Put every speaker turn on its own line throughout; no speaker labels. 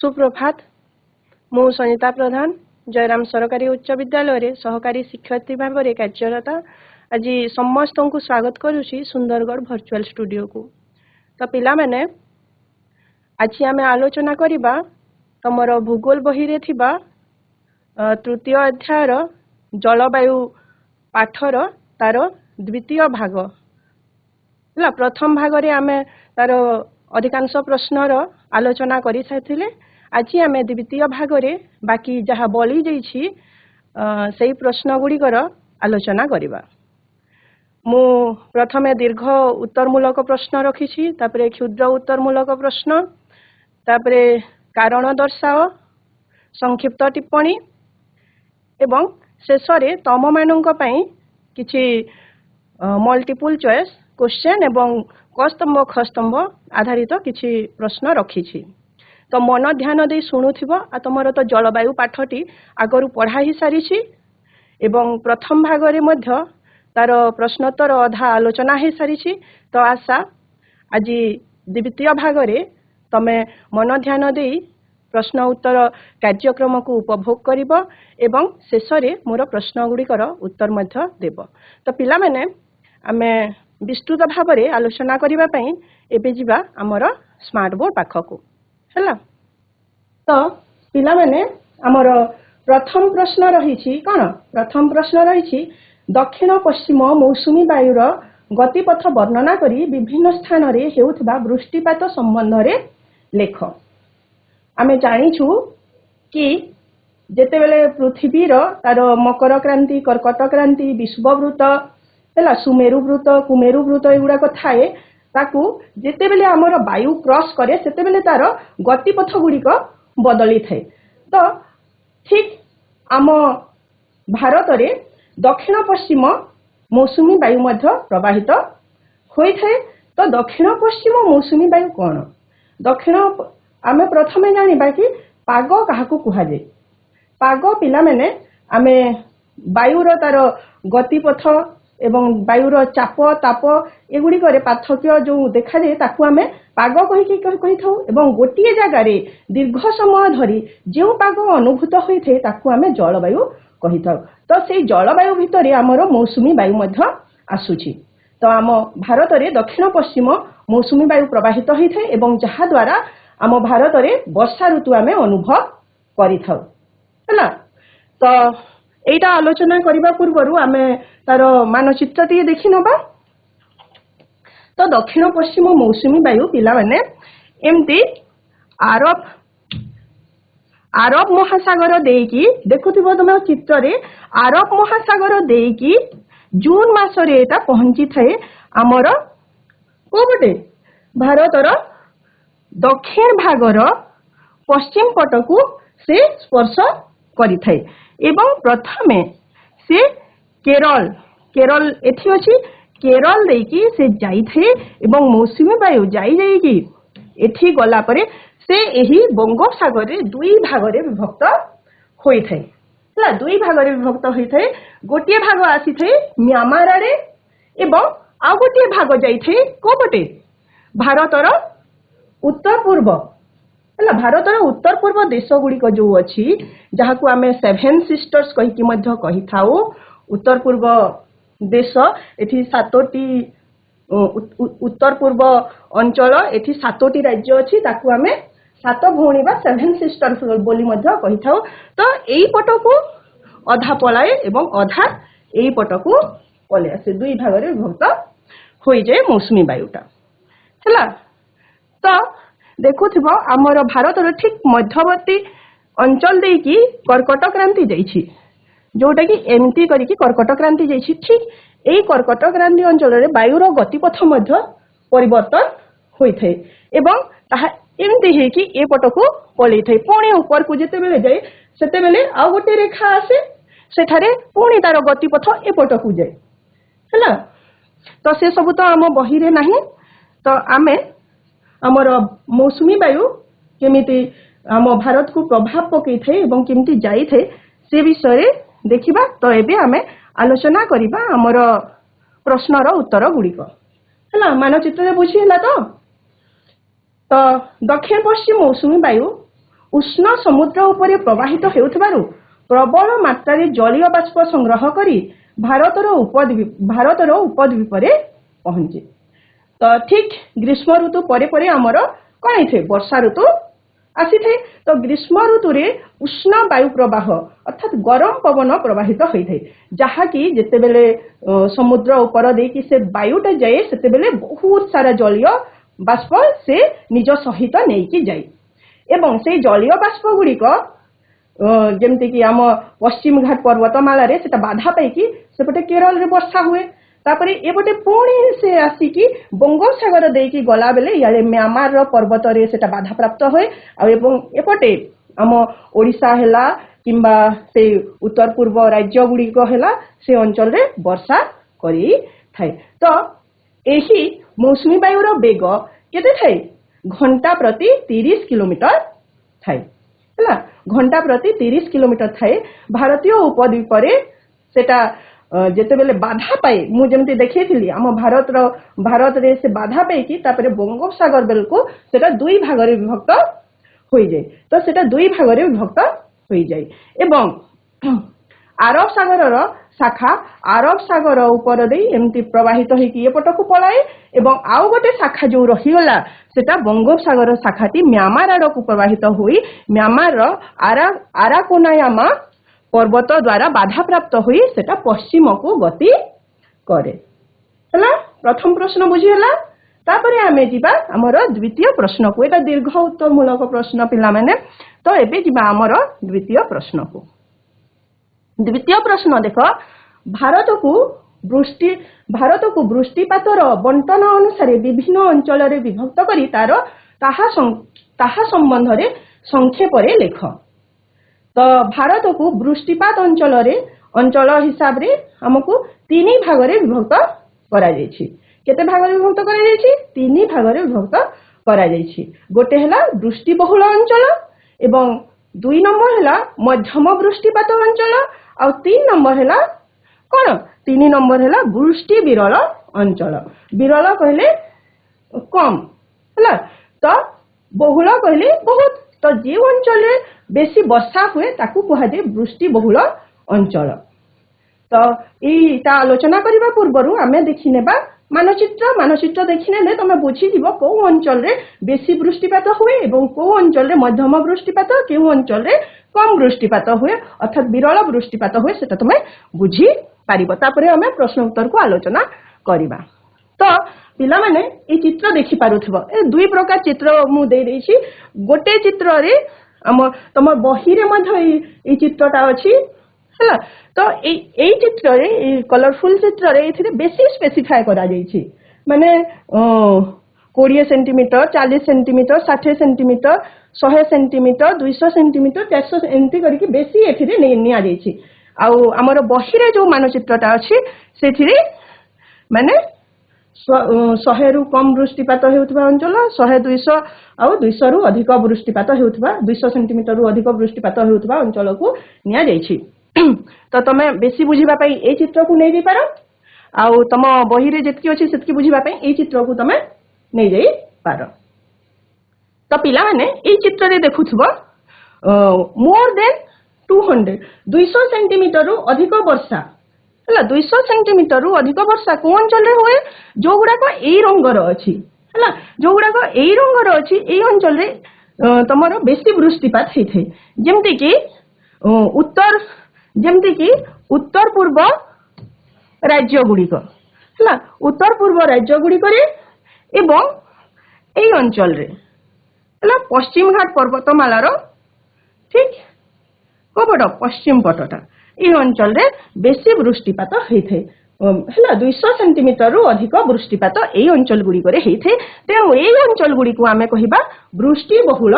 सुप्रभात मु सनिता प्रधान जयराम सरकारी उच्च विद्यालय सहकारी शिक्षयित्री भाव में कार्यरत आज समस्त को स्वागत करुँची सुंदरगढ़ वर्चुअल स्टूडियो को। तो पिला माने आज आम आलोचना करबा तमर भूगोल बही रे थिबा तृतीय अध्याय जलवायु पाठर तार द्वितीय भाग है। प्रथम भाग रे आमे तार अधिकांश प्रश्नर आलोचना करि साथिले। आज आम द्वितीय भाग रे बाकी जहाँ बली जाइछि सेही प्रश्न गुड़िकर आलोचना करिबा। मु प्रथमे दीर्घ उत्तरमूलक प्रश्न रखिछि, तापरे क्षुद्र उत्तरमूलक प्रश्न, तापरे कारण दर्शाओ, संक्षिप्त टिप्पणी एवं शेषरे तम मानक पई किछि मल्टीपल चॉइस क्वेश्चन एवं क स्तंभ ख स्तंभ आधारित किछि प्रश्न रखिछि। तो मन ध्यान दे शुणुथिबो आ तमर तो जलवायु पाठटी आगरु पढ़ा ही सारिछि एवं प्रथम भाग रे मध्य तार प्रश्नोत्तर अधा आलोचना ही सारिछि। तो आशा आज द्वितीय भाग रे तमे मन ध्यान दे प्रश्न उत्तर कार्यक्रम को उपभोग करिबो एवं शेष रे मोर प्रश्न गुड़िकर उत्तर मध्य देब। तो पिला माने आमे विस्तृत भाव रे आलोचना करिबा पई एबे जिबा हमर स्मार्ट बोर्ड पाखकू हैला। तो पिला माने हमर प्रथम प्रश्न रहिछि कोन? प्रथम प्रश्न रहिछि दक्षिण पश्चिम मौसुमी वायुर गतिपथ वर्णना करी विभिन्न स्थान रे हेउथबा वृष्टिपात संबंध रे लेख। आमे जानिछु कि जेतेबेले पृथ्वी रो तार मकर क्रांति, कर्कट क्रांति, विषुववृत्त हैला, सुमेरु वृत्त, कुमेरु वृत्त एगुडा थाए ताकू जेतेबेले हमर वायु क्रॉस करे सेतेबेले तार गतिपथ गुड़िक बदली थाए। तो ठीक आम भारत रे दक्षिण पश्चिम मौसुमी वायु मध्य प्रवाहित होई थाए। तो दक्षिण पश्चिम मौसुमी वायु कोन? दक्षिण आमे प्रथमे जानिबा कि पाग काहाकू कुहा जाय। पाग पिला माने आमे वायुर तार गतिपथ एवं वायुर चाप ताप एगुड़ी करे पार्थक्य जो देखा जाए ताकू आमे पाग कही थाउ एवं गोटिए जगह रे दीर्घ समय धरी जो पाग अनुभूत होई थे ताकू आमे जलवायु कही थाउ। तो सेही जलवायु भितर आमर मौसुमी वायु मध्य आसुछि। तो आम भारत रे दक्षिण पश्चिम मौसुमी वायु प्रवाहित होई थे एवं जहा द्वारा आम भारत रे वर्षा ऋतु आमे अनुभव करि थाउ हैला। तो एटा आलोचना करिबा पूर्वरु आमे तार मानचित्र टी देखि नबा। तो दक्षिण पश्चिम मौसुमी वायु पिला माने एमती आरब महासागर देकी देखुथिबो तमे चित्र रे आरब महासागर देकी जून मास रे एटा पहुंची थाए हमर कोबटे भारतर दक्षिण भागर पश्चिम पटकू से स्पर्श करि थाए एवं प्रथमे से केरल एथि अछि केरल देकी से जाई थे एवं मौसुमी वायु जाई जाईकी एथि गला परे से एही बंगोपसागर रे दुई भाग रे विभक्त होई थे हला। दुई भाग रे विभक्त होई थे। गोटिए भाग आसी थे म्यांमार रे एवं आ गोटिए भाग जाई थे कोपटे भारतर उत्तर पूर्व हला। भारतर उत्तर पूर्व देश गुड़िक जो अछि जहाकू आमे सेभेन सिस्टर्स कहि कि मध्य कहि थाउ। उत्तर पूर्व देश एथि सातोटी उत्तर पूर्व अंचल एथि सातोटी राज्य अछि ताकू आमे सात भौणी बा सेभेन सिस्टर्स बोली मध्य कहि थाउ। तो एई पटकू अधा पलाए एवं अधा एई पटकू पले आसे दुई भाग रे विभक्त होई जाय मौसुमी वायुटा हैला। तो देखुथिबो हमर भारतर ठीक मध्यवर्ती अंचल देकी कर्कट क्रांति जाइछि जोटा कि एमती करिकी कर्कट क्रांति जाइछि। ठीक एई कर्कट क्रांति अंचल रे वायुर गतिपथ मध्य परिवर्तन होई थे एवं ताहा एमती हे कि ए पटकू पलै थे। पुणी ऊपर को जेते बेले जाय सेते बेले आ गोटे रेखा आसे सेठारे पुणी तार गतिपथ ए पटकू जाय हैला। तो से सब तो आम बही रे नाही। तो आमे हमर मौसुमी वायु केमिति आम भारत को प्रभाव पकई थे एवं केमिति जाई थे से विषय देखिबा। तो एबे आमे आलोचना करिबा हमर प्रश्नर उत्तर गुड़िक हैला। मानचित्र रे बुझी हैला। तो दक्षिण पश्चिम मौसुमी वायु उष्ण समुद्र उपरे प्रवाहित हेउथबारु प्रबल मात्रा जलीय बाष्प संग्रह करी भारतर उपद्वीप पहुंचे। तो ठीक ग्रीष्म ऋतु परे परे आमर कौन होते वर्षा ऋतु आसी थे। तो ग्रीष्म ऋतु रे उष्ण वायु प्रवाह अर्थात गरम पवन प्रवाहित होता है जहाँकि जितेबले समुद्र उपर देकी से वायुटा जाए से बहुत सारा जलीय बाष्प से निज सहित नहीं जाए एवं से जलीय बाष्प गुड़िक जमती कि आम पश्चिम घाट पर्वतमाला रे सेटा बाधा पाई सेपटे केरल रे वर्षा हुए तापरे एपटे पुणी से आसिकी बंगोपसागर देकी गला बेले यारे म्यांमार रो पर्वत रे सेटा बाधा प्राप्त होए एवं एपटे आम ओडिशा हेला किंबा से उत्तर पूर्व राज्य गुड़िक हेला से अंचल रे वर्षा करी थाए। तो एही मौसुमी वायुर बेग केते थाए घंटा प्रति 30 किलोमीटर थाए है घंटा प्रति 30 किलोमीटर थाए। भारतीय उपद्वीप रे सेटा जेते बेले बाधा पाए मु जेमती देखिए आम भारत रे से बाधा पाई कि तापरे बंगोपसागर बेल को सेटा दुई भाग रे विभक्त हो जाए। तो सेटा दुई भाग रे विभक्त हो जाए एवं आरब सागर शाखा आरब सागर उपर दे एमती प्रवाहित होइकी एपट को पलाए एवं आउ गोटे शाखा जो रहीगला सेटा बंगोपसागर शाखाटी म्यांमार आड़ को प्रवाहित होई म्यांमार आराकोनायामा पर्वत द्वारा बाधा प्राप्त हुई सेटा पश्चिम को गति करे। हला प्रथम प्रश्न बुझीला। तापरे आमे जिबा हमर द्वितीय प्रश्न को एटा दीर्घ उत्तर मूलक प्रश्न पिला माने। तो एबे जिबा हमर द्वितीय प्रश्न को। द्वितीय प्रश्न देख भारत को वृष्टिपातर बंटन अनुसार विभिन्न अंचल रे विभक्त करी ताहा संबंध रे संक्षेप रे लेख। तो भारत को वृष्टिपात अंचल हिसाब रे हमको 3 भाग रे विभक्त करा जायछि। केते भाग रे विभक्त करा जायछि 3 भाग रे विभक्त करा जायछि। गोटे हला वृष्टि बहुल अंचल एवं 2 नंबर हला मध्यम वृष्टिपात अंचल और 3 नंबर हला कोन 3 नंबर हला वृष्टि विरल अंचल। विरल कहले कम हला तो बहुल कहले बहुत। तो जे अंचल बेसी वर्षा हुए ताकू कहा जाए वृष्टि बहुल अंचल। तो एटा आलोचना करबा पूर्वरु आमे देखिनेबा मानचित्र देखिने तमे बुझी जीवो को अंचल रे बेसी वृष्टिपात हुए एवं को अंचल रे मध्यम वृष्टिपात केउ अंचल रे कम वृष्टिपात हुए अर्थात विरल वृष्टिपात हुए सेटा तमे बुझी पारिबो। तापरे आमे प्रश्न उत्तर को आलोचना करबा। तो पिला माने ए चित्र देखि पारुथबो ए दुई प्रकार चित्र मु दे देछि। गोटे चित्र रे तम बही रे मध्य ए चित्रटा अछि हला। तो ए चित्र रे कलरफुल चित्र रे एथिरे बेसी स्पेसिफाई करा जायछि माने 20 centimetre 40 centimetre 60 centimetre 100 centimetre 200 centimetre 400 एंती करके बेसी एथिरे निया जायछि। आउ हमर बही रे जो मानचित्रटा अछि सेथिरे माने 100 रु कम वृष्टिपात हेउथबा अंचल 100 200 आउ 200 रु अधिक वृष्टिपात हेउथबा 200 सेंटीमीटर रु अधिक वृष्टिपात हेउथबा अंचल को निया जायछि। तो तमे बेसी बुझिबा पई ए चित्र को नै दे पारो आउ तम बही रे जेतकी अछि सेतकी बुझिबा पई ए चित्र को तमे नै जाई पारो। तो पिला माने ए चित्र रे देखुथबो मोर देन 200 सेंटीमीटर रु अधिक वर्षा हला 200 सेंटीमीटर रु अधिक वर्षा को अंचल रे होए जो गुडा को एई रंगर अछि हला जो गुडा को एई रंगर अछि एई अंचल रे तमरो बेसी वृष्टिपात हेथे जेमति कि उत्तर पूर्व राज्य गुडीक हला उत्तर पूर्व राज्य गुडीक रे एवं एई अंचल रे हला पश्चिम घाट पर्वतमाला रो ठीक कोपट पश्चिम पटटा ए अंचल रे बेसी वृष्टिपात हेथे हला 200 सेंटीमीटर रु अधिक वृष्टिपात ए अंचल गुडी करे हेथे। तेणु ए अंचल गुडी को आमे कहिबा वृष्टि बहुल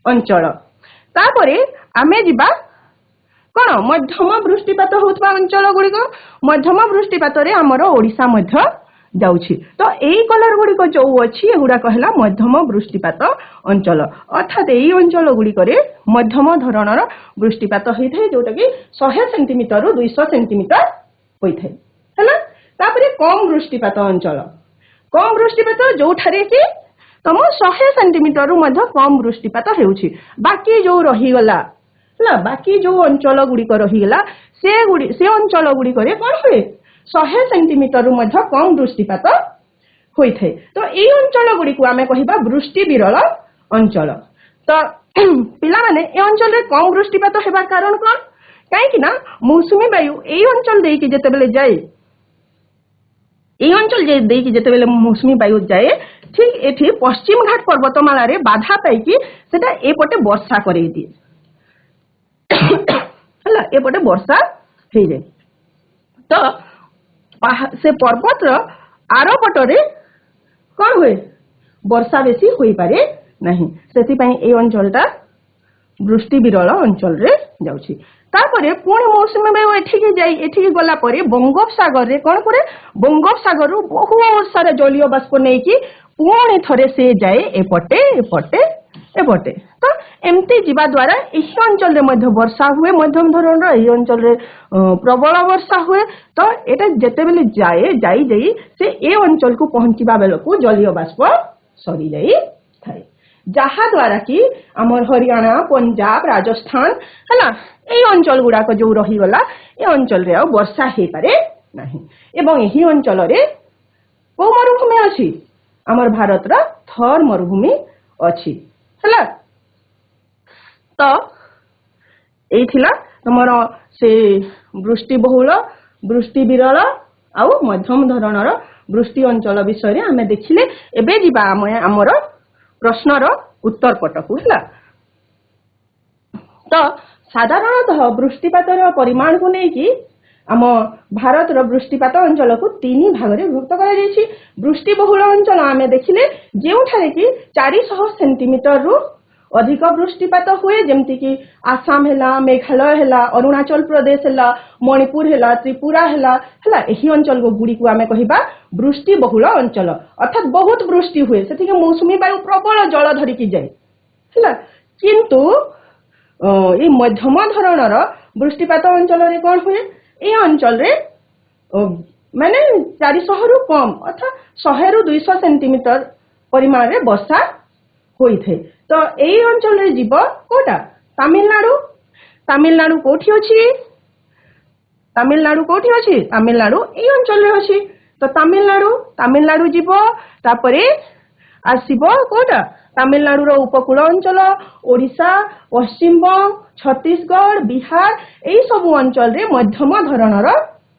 अंचल। तापरे आमे जिबा कोन मध्यम वृष्टिपात होतबा अंचल गुडी को मध्यम वृष्टिपात रे हमर ओडिसा मध्य जाउछि। तो एई कलर गुडी को जो अछि एगुडा कहला मध्यम वृष्टिपात अंचल अर्थात एई अंचल गुडी करे मध्यम धरणर वृष्टिपात होइथे जोटा कि 100 सेंटीमीटर रु 200 सेंटीमीटर होइथे हला। तापरे कम वृष्टिपात अंचल कम वृष्टिपात जो ठारे कि ତମ 100 ସେଣ୍ଟିମିଟର ରୁ ମଧ୍ୟ କମ ବୃଷ୍ଟିପାତ ହେଉଛି। ବାକି ଯୋଉ ରହିଗଲା ହେଲା, ବାକି ଯୋଉ ଅଞ୍ଚଳ ଗୁଡିକ ରହିଗଲା ସେ ଅଞ୍ଚଳ ଗୁଡିକରେ କଣ ହୁଏ, 100 ସେଣ୍ଟିମିଟର ରୁ ମଧ୍ୟ କମ ବୃଷ୍ଟିପାତ ହୋଇଥାଏ। ତ ଏଇ ଅଞ୍ଚଳ ଗୁଡିକୁ ଆମେ କହିବା ବୃଷ୍ଟି ବିରଳ ଅଞ୍ଚଳ। ତ ପିଲାମାନେ ଏ ଅଞ୍ଚଳରେ କମ ବୃଷ୍ଟିପାତ ହେବାର କାରଣ କଣ? କାହିଁକି ନା ମୌସୁମୀ ବାୟୁ ଏଇ ଅଞ୍ଚଳ ଦେଇକି ଯେତେବେଳେ ଯାଏ, এই অঞ্চল ଦେଇକି ଯେତେବେଳେ ମୌସୁମୀ ବାୟୁ ଯାଏ, ଠିକ ଏଠି ପଶ୍ଚିମ ଘାଟ ପର୍ବତମାଳାରେ ବାଧା ପାଇକି ସେଟା ଏପଟେ ବର୍ଷା କରେଇ ଦିଏ ହେଲା, ଏପଟେ ବର୍ଷା ହେଇଯାଏ। ତ ସେ ପର୍ବତର ଆର ପଟରେ କଣ ହୁଏ, ବର୍ଷା ବେଶୀ ହୋଇପାରେ ନାହିଁ। ସେଥିପାଇଁ এই ଅଞ୍ଚଳଟା ବୃଷ୍ଟି ବିରଳ ଅଞ୍ଚଳରେ ଯାଉଛି। ତାପରେ ପୁଣି ମୌସୁମୀ ବାୟୁ ଏଠିକି ଗଲା ପରେ ବଙ୍ଗୋପସାଗରରେ କଣ କରେ, ବଙ୍ଗୋପସାଗରରୁ ବହୁତ ସାରା ଜଳୀୟ ବାଷ୍ପ ନେଇକି ପୁଣି ଥରେ ସେ ଯାଏ ଏପଟେ ଏପଟେ ଏପଟେ। ତ ଏମିତି ଯିବା ଦ୍ୱାରା ଏହି ଅଞ୍ଚଳରେ ମଧ୍ୟ ବର୍ଷା ହୁଏ ମଧ୍ୟମ ଧରଣର, ଏହି ଅଞ୍ଚଳରେ ପ୍ରବଳ ବର୍ଷା ହୁଏ। ତ ଏଟା ଯେତେବେଳେ ଯାଇ ସେ ଏ ଅଞ୍ଚଳକୁ ପହଞ୍ଚିବା ବେଳକୁ ଜଳୀୟ ବାଷ୍ପ ସରି ଯାଇଥାଏ, ଯାହା ଦ୍ୱାରା କି ଆମର ହରିୟାଣା, ପଞ୍ଜାବ, ରାଜସ୍ଥାନ ହେଲା, এই ଅଞ୍ଚଳ ଗୁଡାକ ଯୋଉ ରହିଗଲା, ଏ ଅଞ୍ଚଳରେ ଆଉ ବର୍ଷା ହେଇପାରେ ନାହିଁ। ଏବଂ ଏହି ଅଞ୍ଚଳରେ କୋଉ ମରୁଭୂମି ଅଛି, ଆମର ଭାରତର ଥର ମରୁଭୂମି ଅଛି ହେଲା। ତ ଏଇ ଥିଲା ତମର ସେ ବୃଷ୍ଟି ବହୁଳ, ବୃଷ୍ଟି ବିରଳ ଆଉ ମଧ୍ୟମ ଧରଣର ବୃଷ୍ଟି ଅଞ୍ଚଳ ବିଷୟରେ ଆମେ ଦେଖିଲେ। ଏବେ ଯିବା ଆମର ପ୍ରଶ୍ନର ଉତ୍ତର ପଟକୁ ହେଲା। ତ ସାଧାରଣତଃ ବୃଷ୍ଟିପାତର ପରିମାଣକୁ ନେଇକି ଆମ ଭାରତର ବୃଷ୍ଟିପାତ ଅଞ୍ଚଳକୁ 3 ଭାଗରେ ବିଭକ୍ତ କରାଯାଇଛି। ବୃଷ୍ଟି ବହୁଳ ଅଞ୍ଚଳ ଆମେ ଦେଖିଲେ ଯେଉଁଠାରେ କି 400 ସେଣ୍ଟିମିଟରରୁ ଅଧିକ ବୃଷ୍ଟିପାତ ହୁଏ, ଯେମିତିକି ଆସାମ ହେଲା, ମେଘାଳୟ ହେଲା, ଅରୁଣାଚଳ ପ୍ରଦେଶ ହେଲା, ମଣିପୁର ହେଲା, ତ୍ରିପୁରା ହେଲା, ଏହି ଅଞ୍ଚଳ ଗୁଡିକୁ ଆମେ କହିବା ବୃଷ୍ଟି ବହୁଳ ଅଞ୍ଚଳ। ଅର୍ଥାତ୍ ବହୁତ ବୃଷ୍ଟି ହୁଏ, ସେଠିକି ମୌସୁମୀ ବାୟୁ ପ୍ରବଳ ଜଳ ଧରିକି ଯାଏ ହେଲା। କିନ୍ତୁ এই ମଧ୍ୟମ ଧରଣର ବୃଷ୍ଟିପାତ ଅଞ୍ଚଳରେ କଣ ହୁଏ, এই ଅଞ୍ଚଳରେ ମାନେ 400 ରୁ କମ ଅର୍ଥାତ୍ 100 ରୁ 200 ସେଣ୍ଟିମିଟର ପରିମାଣରେ ବର୍ଷା ହୋଇଥାଏ। ତ এই ଅଞ୍ଚଳରେ ଯିବ କୋଉଟା, ତାମିଲନାଡୁ। ତାମିଲନାଡୁ କୋଉଠି ଅଛି, ତାମିଲନାଡୁ କୋଉଠି ଅଛି, ତାମିଲନାଡୁ এই ଅଞ୍ଚଳରେ ଅଛି। ତ ତାମିଲନାଡୁ ଯିବ, ତାପରେ ଆସିବ କୋଉଟା, ତାମିଲନାଡୁର ଉପକୂଳ ଅଞ୍ଚଳ, ଓଡ଼ିଶା, ପଶ୍ଚିମବଙ୍ଗ, ଛତିଶଗଡ଼, ବିହାର, ଏଇ ସବୁ ଅଞ୍ଚଳରେ ମଧ୍ୟମ ଧରଣର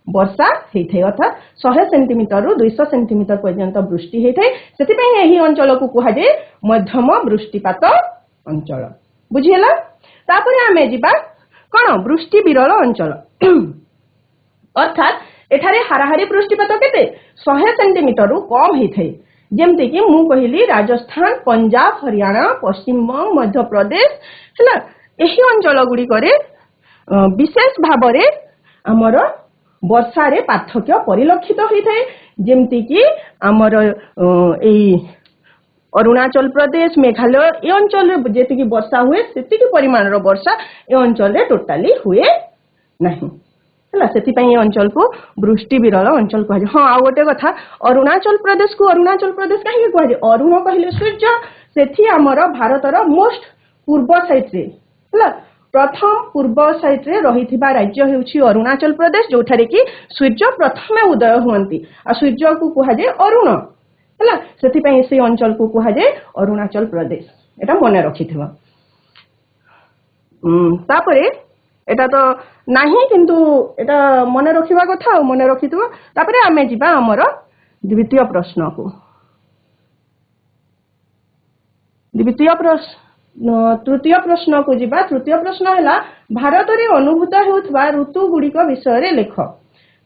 ବର୍ଷା ହେଇଥାଏ। ଅର୍ଥାତ୍ 100 ସେଣ୍ଟିମିଟରରୁ 200 ସେଣ୍ଟିମିଟର ପର୍ଯ୍ୟନ୍ତ ବୃଷ୍ଟି ହେଇଥାଏ। ସେଥିପାଇଁ ଏହି ଅଞ୍ଚଳକୁ କୁହାଯାଏ ମଧ୍ୟମ ବୃଷ୍ଟିପାତ ଅଞ୍ଚଳ। ବୁଝିହେଲା। ତାପରେ ଆମେ ଯିବା କଣ, ବୃଷ୍ଟି ବିରଳ ଅଞ୍ଚଳ। ଅର୍ଥାତ୍ ଏଠାରେ ହାରାହାରି ବୃଷ୍ଟିପାତ କେତେ, 100 ସେଣ୍ଟିମିଟରରୁ କମ ହେଇଥାଏ। ଯେମିତିକି ମୁଁ କହିଲି ରାଜସ୍ଥାନ, ପଞ୍ଜାବ, ହରିୟାଣା, ପଶ୍ଚିମବଙ୍ଗ, ମଧ୍ୟପ୍ରଦେଶ ହେଲା, ଏହି ଅଞ୍ଚଳ ଗୁଡିକରେ ବିଶେଷ ଭାବରେ ଆମର ବର୍ଷାରେ ପାର୍ଥକ୍ୟ ପରିଲକ୍ଷିତ ହୋଇଥାଏ। ଯେମିତିକି ଆମର ଏଇ ଅରୁଣାଚଳ ପ୍ରଦେଶ, ମେଘାଳୟ ଏ ଅଞ୍ଚଳରେ ଯେତିକି ବର୍ଷା ହୁଏ ସେତିକି ପରିମାଣର ବର୍ଷା ଏ ଅଞ୍ଚଳରେ ଟୋଟାଲି ହୁଏ ନାହିଁ ହେଲା। ସେଥିପାଇଁ ଏ ଅଞ୍ଚଳକୁ ବୃଷ୍ଟି ବିରଳ ଅଞ୍ଚଳ କୁହାଯାଏ। ହଁ, ଆଉ ଗୋଟେ କଥା, ଅରୁଣାଚଳ ପ୍ରଦେଶକୁ ଅରୁଣାଚଳ ପ୍ରଦେଶ କାହିଁକି କୁହାଯାଏ, ଅରୁଣ କହିଲେ ସୂର୍ଯ୍ୟ, ସେଠି ଆମର ଭାରତର ମୋଷ୍ଟ ପୂର୍ବ ସାଇଡ୍ରେ ହେଲା, ପ୍ରଥମ ପୂର୍ବ ସାଇଡ୍ରେ ରହିଥିବା ରାଜ୍ୟ ହେଉଛି ଅରୁଣାଚଳ ପ୍ରଦେଶ, ଯୋଉଠାରେ କି ସୂର୍ଯ୍ୟ ପ୍ରଥମେ ଉଦୟ ହୁଅନ୍ତି ଆଉ ସୂର୍ଯ୍ୟକୁ କୁହାଯାଏ ଅରୁଣ ହେଲା। ସେଥିପାଇଁ ସେଇ ଅଞ୍ଚଳକୁ କୁହାଯାଏ ଅରୁଣାଚଳ ପ୍ରଦେଶ, ଏଟା ମନେ ରଖିଥିବ। ତାପରେ এটা তো ନାହିଁ, କିନ୍ତୁ এটা ମନେ ରଖିବା କଥା ଆଉ ମନେ ରଖିଥିବ। ତାପରେ ଆମେ ଯିବା ଆମର ଦ୍ୱିତୀୟ ପ୍ରଶ୍ନକୁ। ତୃତୀୟ ପ୍ରଶ୍ନକୁ ଯିବା। ତୃତୀୟ ପ୍ରଶ୍ନ ହେଲା, ଭାରତରେ ଅନୁଭୂତ ହେଉଥିବା ଋତୁ ଗୁଡ଼ିକ ବିଷୟରେ ଲେଖ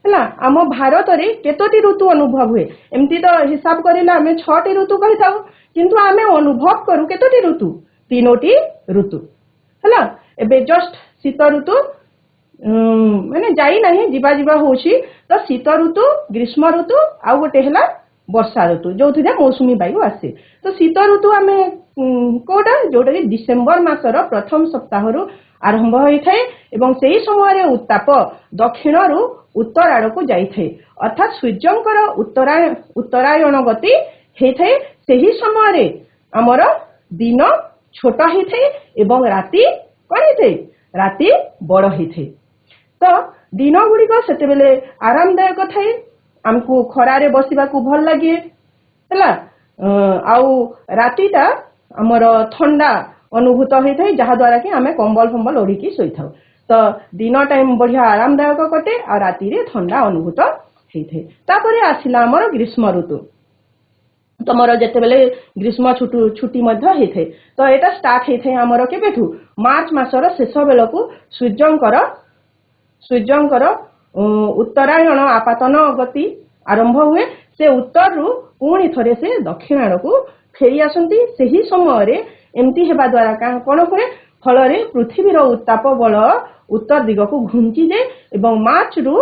ହେଲା। ଆମ ଭାରତରେ କେତୋଟି ଋତୁ ଅନୁଭବ ହୁଏ, ଏମିତି ତ ହିସାବ କରିଲେ ଆମେ 6ଟି ଋତୁ କହିଥାଉ, କିନ୍ତୁ ଆମେ ଅନୁଭବ କରୁ କେତୋଟି ଋତୁ, 3ଟି ଋତୁ ହେଲା। ଏବେ ଜଷ୍ଟ ଶୀତ ଋତୁ ମାନେ ଯାଇ ନାହିଁ, ଯିବା ହଉଛି। ତ ଶୀତ ଋତୁ, ଗ୍ରୀଷ୍ମ ଋତୁ ଆଉ ଗୋଟେ ହେଲା ବର୍ଷା ଋତୁ, ଯୋଉଥିରେ ମୌସୁମୀ ବାୟୁ ଆସେ। ତ ଶୀତ ଋତୁ ଆମେ କୋଉଟା, ଯୋଉଟା କି ଡିସେମ୍ବର ମାସର ପ୍ରଥମ ସପ୍ତାହରୁ ଆରମ୍ଭ ହୋଇଥାଏ ଏବଂ ସେହି ସମୟରେ ଉତ୍ତାପ ଦକ୍ଷିଣରୁ ଉତ୍ତର ଆଡକୁ ଯାଇଥାଏ। ଅର୍ଥାତ୍ ସୂର୍ଯ୍ୟଙ୍କର ଉତ୍ତରାୟଣ ଗତି ହେଇଥାଏ ସେହି ସମୟରେ ଆମର ଦିନ ଛୋଟ ହେଇଥାଏ ଏବଂ ରାତି କ'ଣ ହେଇଥାଏ ରାତି ବଡ଼ ହେଇଥାଏ। ତ ଦିନ ଗୁଡ଼ିକ ସେତେବେଳେ ଆରାମଦାୟକ ଥାଏ, ଆମକୁ ଖରାରେ ବସିବାକୁ ଭଲ ଲାଗେ ହେଲା, ଆଉ ରାତିଟା ଆମର ଥଣ୍ଡା ଅନୁଭୂତ ହେଇଥାଏ, ଯାହାଦ୍ୱାରା କି ଆମେ କମ୍ବଳ ଫମ୍ବଲ ଓଢ଼ିକି ଶୋଇଥାଉ। ତ ଦିନ ଟାଇମ୍ ବଢ଼ିଆ ଆରାମଦାୟକ କଟେ ଆଉ ରାତିରେ ଥଣ୍ଡା ଅନୁଭୂତ ହେଇଥାଏ। ତାପରେ ଆସିଲା ଆମର ଗ୍ରୀଷ୍ମ ଋତୁ। ତମର ଯେତେବେଳେ ଗ୍ରୀଷ୍ମ ଛୁଟି ମଧ୍ୟ ହେଇଥାଏ, ତ ଏଇଟା ଷ୍ଟାର୍ଟ ହେଇଥାଏ ଆମର କେବେଠୁ ମାର୍ଚ୍ଚ ମାସର ଶେଷ ବେଳକୁ ସୂର୍ଯ୍ୟଙ୍କର ଉତ୍ତରାୟଣ ଆପାତନ ଗତି ଆରମ୍ଭ ହୁଏ। ସେ ଉତ୍ତରରୁ ପୁଣି ଥରେ ସେ ଦକ୍ଷିଣ ଆଡ଼କୁ ଫେରି ଆସନ୍ତି। ସେହି ସମୟରେ ଏମିତି ହେବା ଦ୍ୱାରା କ'ଣ ହୁଏ, ଫଳରେ ପୃଥିବୀର ଉତ୍ତାପ ବଳ ଉତ୍ତର ଦିଗକୁ ଘୁଞ୍ଚିଯାଏ ଏବଂ ମାର୍ଚ୍ଚରୁ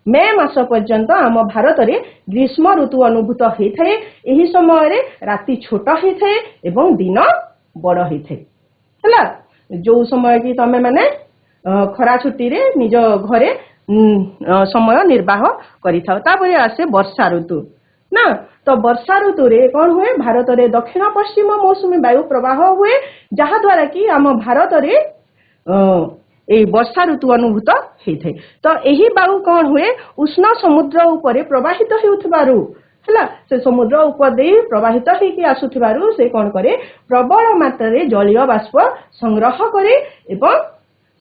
ମେ ମାସ ପର୍ଯ୍ୟନ୍ତ ଆମ ଭାରତରେ ଗ୍ରୀଷ୍ମ ଋତୁ ଅନୁଭୂତ ହେଇଥାଏ। ଏହି ସମୟରେ ରାତି ଛୋଟ ହେଇଥାଏ ଏବଂ ଦିନ ବଡ଼ ହେଇଥାଏ ହେଲା। ଯୋଉ ସମୟ କି ତମେ ମାନେ ଖରା ଛୁଟିରେ ନିଜ ଘରେ ସମୟ ନିର୍ବାହ କରିଥାଉ। ତାପରେ ଆସେ ବର୍ଷା ଋତୁ ନା। ତ ବର୍ଷା ଋତୁରେ କ'ଣ ହୁଏ, ଭାରତରେ ଦକ୍ଷିଣ ପଶ୍ଚିମ ମୌସୁମୀ ବାୟୁ ପ୍ରବାହ ହୁଏ, ଯାହାଦ୍ୱାରା କି ଆମ ଭାରତରେ ଏଇ ବର୍ଷା ଋତୁ ଅନୁଭୂତ ହେଇଥାଏ। ତ ଏହି ବାୟୁ କ'ଣ ହୁଏ, ଉଷ୍ଣ ସମୁଦ୍ର ଉପରେ ପ୍ରବାହିତ ହେଉଥିବାରୁ ହେଲା, ସେ ସମୁଦ୍ର ଉପର ଦେଇ ପ୍ରବାହିତ ହେଇକି ଆସୁଥିବାରୁ ସେ କ'ଣ କରେ, ପ୍ରବଳ ମାତ୍ରାରେ ଜଳୀୟ ବାଷ୍ପ ସଂଗ୍ରହ କରେ ଏବଂ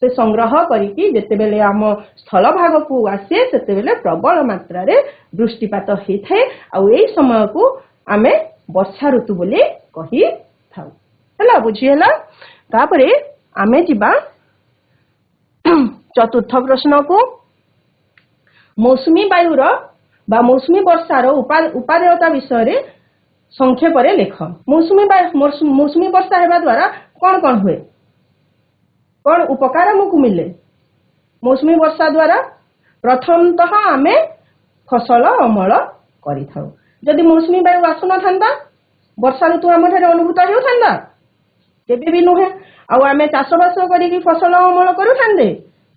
ସେ ସଂଗ୍ରହ କରିକି ଯେତେବେଳେ ଆମ ସ୍ଥଳ ଭାଗକୁ ଆସେ ସେତେବେଳେ ପ୍ରବଳ ମାତ୍ରାରେ ବୃଷ୍ଟିପାତ ହେଇଥାଏ। ଆଉ ଏଇ ସମୟକୁ ଆମେ ବର୍ଷା ଋତୁ ବୋଲି କହିଥାଉ ହେଲା, ବୁଝିହେଲା। ତାପରେ ଆମେ ଯିବା ଚତୁର୍ଥ ପ୍ରଶ୍ନକୁ। ମୌସୁମୀ ବାୟୁର ବା ମୌସୁମୀ ବର୍ଷାର ଉପାଦେୟତା ବିଷୟରେ ସଂକ୍ଷେପରେ ଲେଖ। ମୌସୁମୀ ବର୍ଷା ହେବା ଦ୍ୱାରା କ'ଣ କ'ଣ ହୁଏ, କ'ଣ ଉପକାର ଆମକୁ ମିଳେ? ମୌସୁମୀ ବର୍ଷା ଦ୍ୱାରା ପ୍ରଥମତଃ ଆମେ ଫସଲ ଅମଳ କରିଥାଉ। ଯଦି ମୌସୁମୀ ବାୟୁ ଆସୁନଥାନ୍ତା, ବର୍ଷା ଋତୁ ଆମଠାରେ ଅନୁଭୂତ ହେଉଥାନ୍ତା? କେବେ ବି ନୁହେଁ। ଆଉ ଆମେ ଚାଷବାସ କରିକି ଫସଲ ଅମଳ କରୁଥାନ୍ତେ?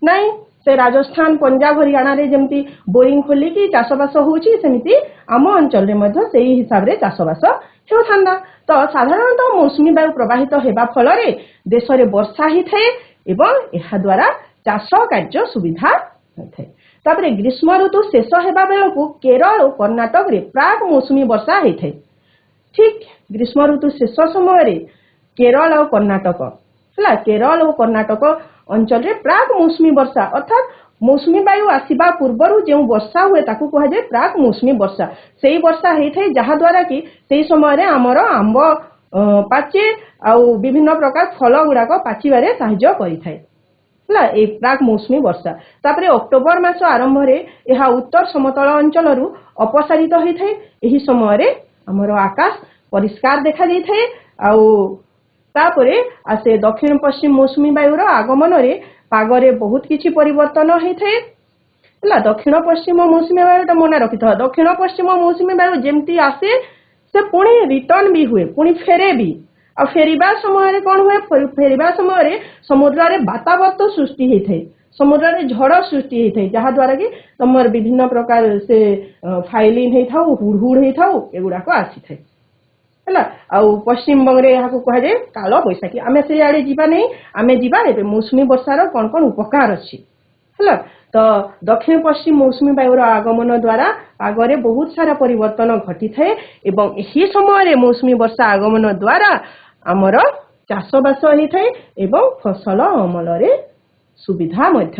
ନାଇଁ। ସେ ରାଜସ୍ଥାନ, ପଞ୍ଜାବ, ହରିୟାଣାରେ ଯେମିତି ବୋରିଂ ଖୋଲିକି ଚାଷବାସ ହେଉଛି, ସେମିତି ଆମ ଅଞ୍ଚଳରେ ମଧ୍ୟ ସେଇ ହିସାବରେ ଚାଷବାସ ହେଉଥାନ୍ତା। ତ ସାଧାରଣତଃ ମୌସୁମୀ ବାୟୁ ପ୍ରବାହିତ ହେବା ଫଳରେ ଦେଶରେ ବର୍ଷା ହେଇଥାଏ ଏବଂ ଏହା ଦ୍ୱାରା ଚାଷ କାର୍ଯ୍ୟ ସୁବିଧା ହୋଇଥାଏ। ତାପରେ ଗ୍ରୀଷ୍ମ ଋତୁ ଶେଷ ହେବା ବେଳକୁ କେରଳ ଓ କର୍ଣ୍ଣାଟକରେ ପ୍ରାକ୍ ମୌସୁମୀ ବର୍ଷା ହେଇଥାଏ। ଠିକ୍ ଗ୍ରୀଷ୍ମ ଋତୁ ଶେଷ ସମୟରେ କେରଳ ଆଉ କର୍ଣ୍ଣାଟକ ହେଲା, କେରଳ ଓ କର୍ଣ୍ଣାଟକ ଅଞ୍ଚଳରେ ପ୍ରାକ୍ ମୌସୁମୀ ବର୍ଷା ଅର୍ଥାତ୍ ମୌସୁମୀ ବାୟୁ ଆସିବା ପୂର୍ବରୁ ଯେଉଁ ବର୍ଷା ହୁଏ ତାକୁ କୁହାଯାଏ ପ୍ରାକ୍ ମୌସୁମୀ ବର୍ଷା। ସେଇ ବର୍ଷା ହେଇଥାଏ ଯାହାଦ୍ୱାରା କି ସେଇ ସମୟରେ ଆମର ଆମ୍ବ ପାଚେ ଆଉ ବିଭିନ୍ନ ପ୍ରକାର ଫଳ ଗୁଡ଼ାକ ପାଚିବାରେ ସାହାଯ୍ୟ କରିଥାଏ ହେଲା, ଏଇ ପ୍ରାକ୍ ମୌସୁମୀ ବର୍ଷା। ତାପରେ ଅକ୍ଟୋବର ମାସ ଆରମ୍ଭରେ ଏହା ଉତ୍ତର ସମତଳ ଅଞ୍ଚଳରୁ ଅପସାରିତ ହୋଇଥାଏ। ଏହି ସମୟରେ ଆମର ଆକାଶ ପରିଷ୍କାର ଦେଖାଯାଇଥାଏ। ଆଉ ତାପରେ ଆସେ ଦକ୍ଷିଣ ପଶ୍ଚିମ ମୌସୁମୀ ବାୟୁର ଆଗମନରେ ପାଗରେ ବହୁତ କିଛି ପରିବର୍ତ୍ତନ ହେଇଥାଏ ହେଲା। ଦକ୍ଷିଣ ପଶ୍ଚିମ ମୌସୁମୀ ବାୟୁଟା ମନେ ରଖିଥାଅ, ଦକ୍ଷିଣ ପଶ୍ଚିମ ମୌସୁମୀ ବାୟୁ ଯେମିତି ଆସେ ସେ ପୁଣି ରିଟର୍ନ ବି ହୁଏ, ପୁଣି ଫେରେ ବି। ଆଉ ଫେରିବା ସମୟରେ କ'ଣ ହୁଏ, ଫେରିବା ସମୟରେ ସମୁଦ୍ରରେ ବାତାବର୍ତ୍ତ ସୃଷ୍ଟି ହେଇଥାଏ, ସମୁଦ୍ରରେ ଝଡ଼ ସୃଷ୍ଟି ହେଇଥାଏ, ଯାହାଦ୍ୱାରା କି ତମର ବିଭିନ୍ନ ପ୍ରକାର ସେ ଫାଇଲିନ୍ ହେଇଥାଉ, ହୁଡ଼ହୁଡ଼ ହେଇଥାଉ, ଏଗୁଡ଼ାକ ଆସିଥାଏ ହେଲା। ଆଉ ପଶ୍ଚିମବଙ୍ଗରେ ଏହାକୁ କୁହାଯାଏ କାଳ ବୈଶାଖୀ। ଆମେ ସେଇଆଡ଼େ ଯିବା ନାହିଁ, ଆମେ ଯିବା ଏବେ ମୌସୁମୀ ବର୍ଷାର କ'ଣ କ'ଣ ଉପକାର ଅଛି ହେଲା। ତ ଦକ୍ଷିଣ ପଶ୍ଚିମ ମୌସୁମୀ ବାୟୁର ଆଗମନ ଦ୍ୱାରା ପାଗରେ ବହୁତ ସାରା ପରିବର୍ତ୍ତନ ଘଟିଥାଏ ଏବଂ ଏହି ସମୟରେ ମୌସୁମୀ ବର୍ଷା ଆଗମନ ଦ୍ୱାରା ଆମର ଚାଷବାସ ହେଇଥାଏ ଏବଂ ଫସଲ ଅମଳରେ ସୁବିଧା ମଧ୍ୟ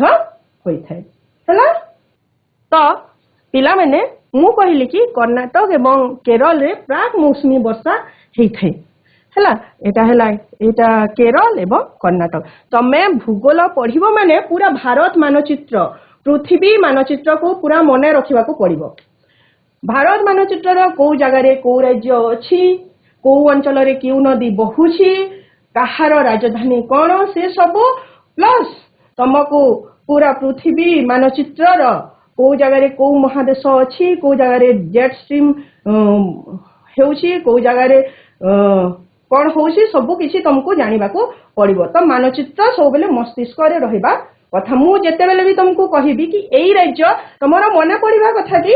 ହୋଇଥାଏ ହେଲା। ତ ପିଲାମାନେ ମୁଁ କହିଲି କି କର୍ଣ୍ଣାଟକ ଏବଂ କେରଳରେ ପ୍ରାକ୍ ମୌସୁମୀ ବର୍ଷା ହେଇଥାଏ ହେଲା। ଏଇଟା କେରଳ ଏବଂ କର୍ଣ୍ଣାଟକ। ତମେ ଭୂଗୋଳ ପଢିବ ମାନେ ପୁରା ଭାରତ ମାନଚିତ୍ର, ପୃଥିବୀ ମାନଚିତ୍ରକୁ ପୁରା ମନେ ରଖିବାକୁ ପଡିବ। ଭାରତ ମାନଚିତ୍ରର କୋଉ ଜାଗାରେ କୋଉ ରାଜ୍ୟ ଅଛି, କୋଉ ଅଞ୍ଚଳରେ କେଉଁ ନଦୀ ବହୁଛି, କାହାର ରାଜଧାନୀ କ'ଣ, ସେ ସବୁ ପ୍ଲସ୍ ତମକୁ ପୁରା ପୃଥିବୀ ମାନଚିତ୍ରର କୋଉ ଜାଗାରେ କୋଉ ମହାଦେଶ ଅଛି, କୋଉ ଜାଗାରେ ଜେଟ୍ ଷ୍ଟ୍ରିମ୍ ହେଉଛି, କୋଉ ଜାଗାରେ କ'ଣ ହେଉଛି, ସବୁ କିଛି ତମକୁ ଜାଣିବାକୁ ପଡିବ। ତ ମାନଚିତ୍ର ସବୁବେଳେ ମସ୍ତିଷ୍କରେ ରହିବା କଥା। ମୁଁ ଯେତେବେଳେ ବି ତମକୁ କହିବି କି ଏଇ ରାଜ୍ୟ, ତମର ମନେ ପଡିବା କଥା କି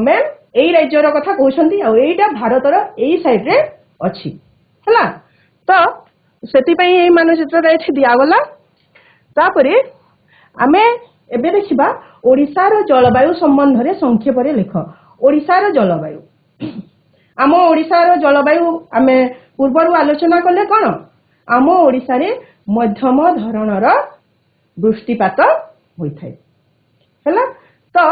ମ୍ୟାମ୍ एई राज्यर कथा कहउछंती आ एईटा भारतर एई साइड रे अछि हला तो सेति पई एई मानचित्र एठी दिया गला तापरे आमे एबे देखिबा ओडिसार जलवायु संबंध रे संक्षेप रे लेख ओडिसार जलवायु आम ओडिसार जलवायु आमे पूर्वरु आलोचना कले कोन आम ओडिसा रे मध्यम धरणर वृष्टिपात होइथाय हला तो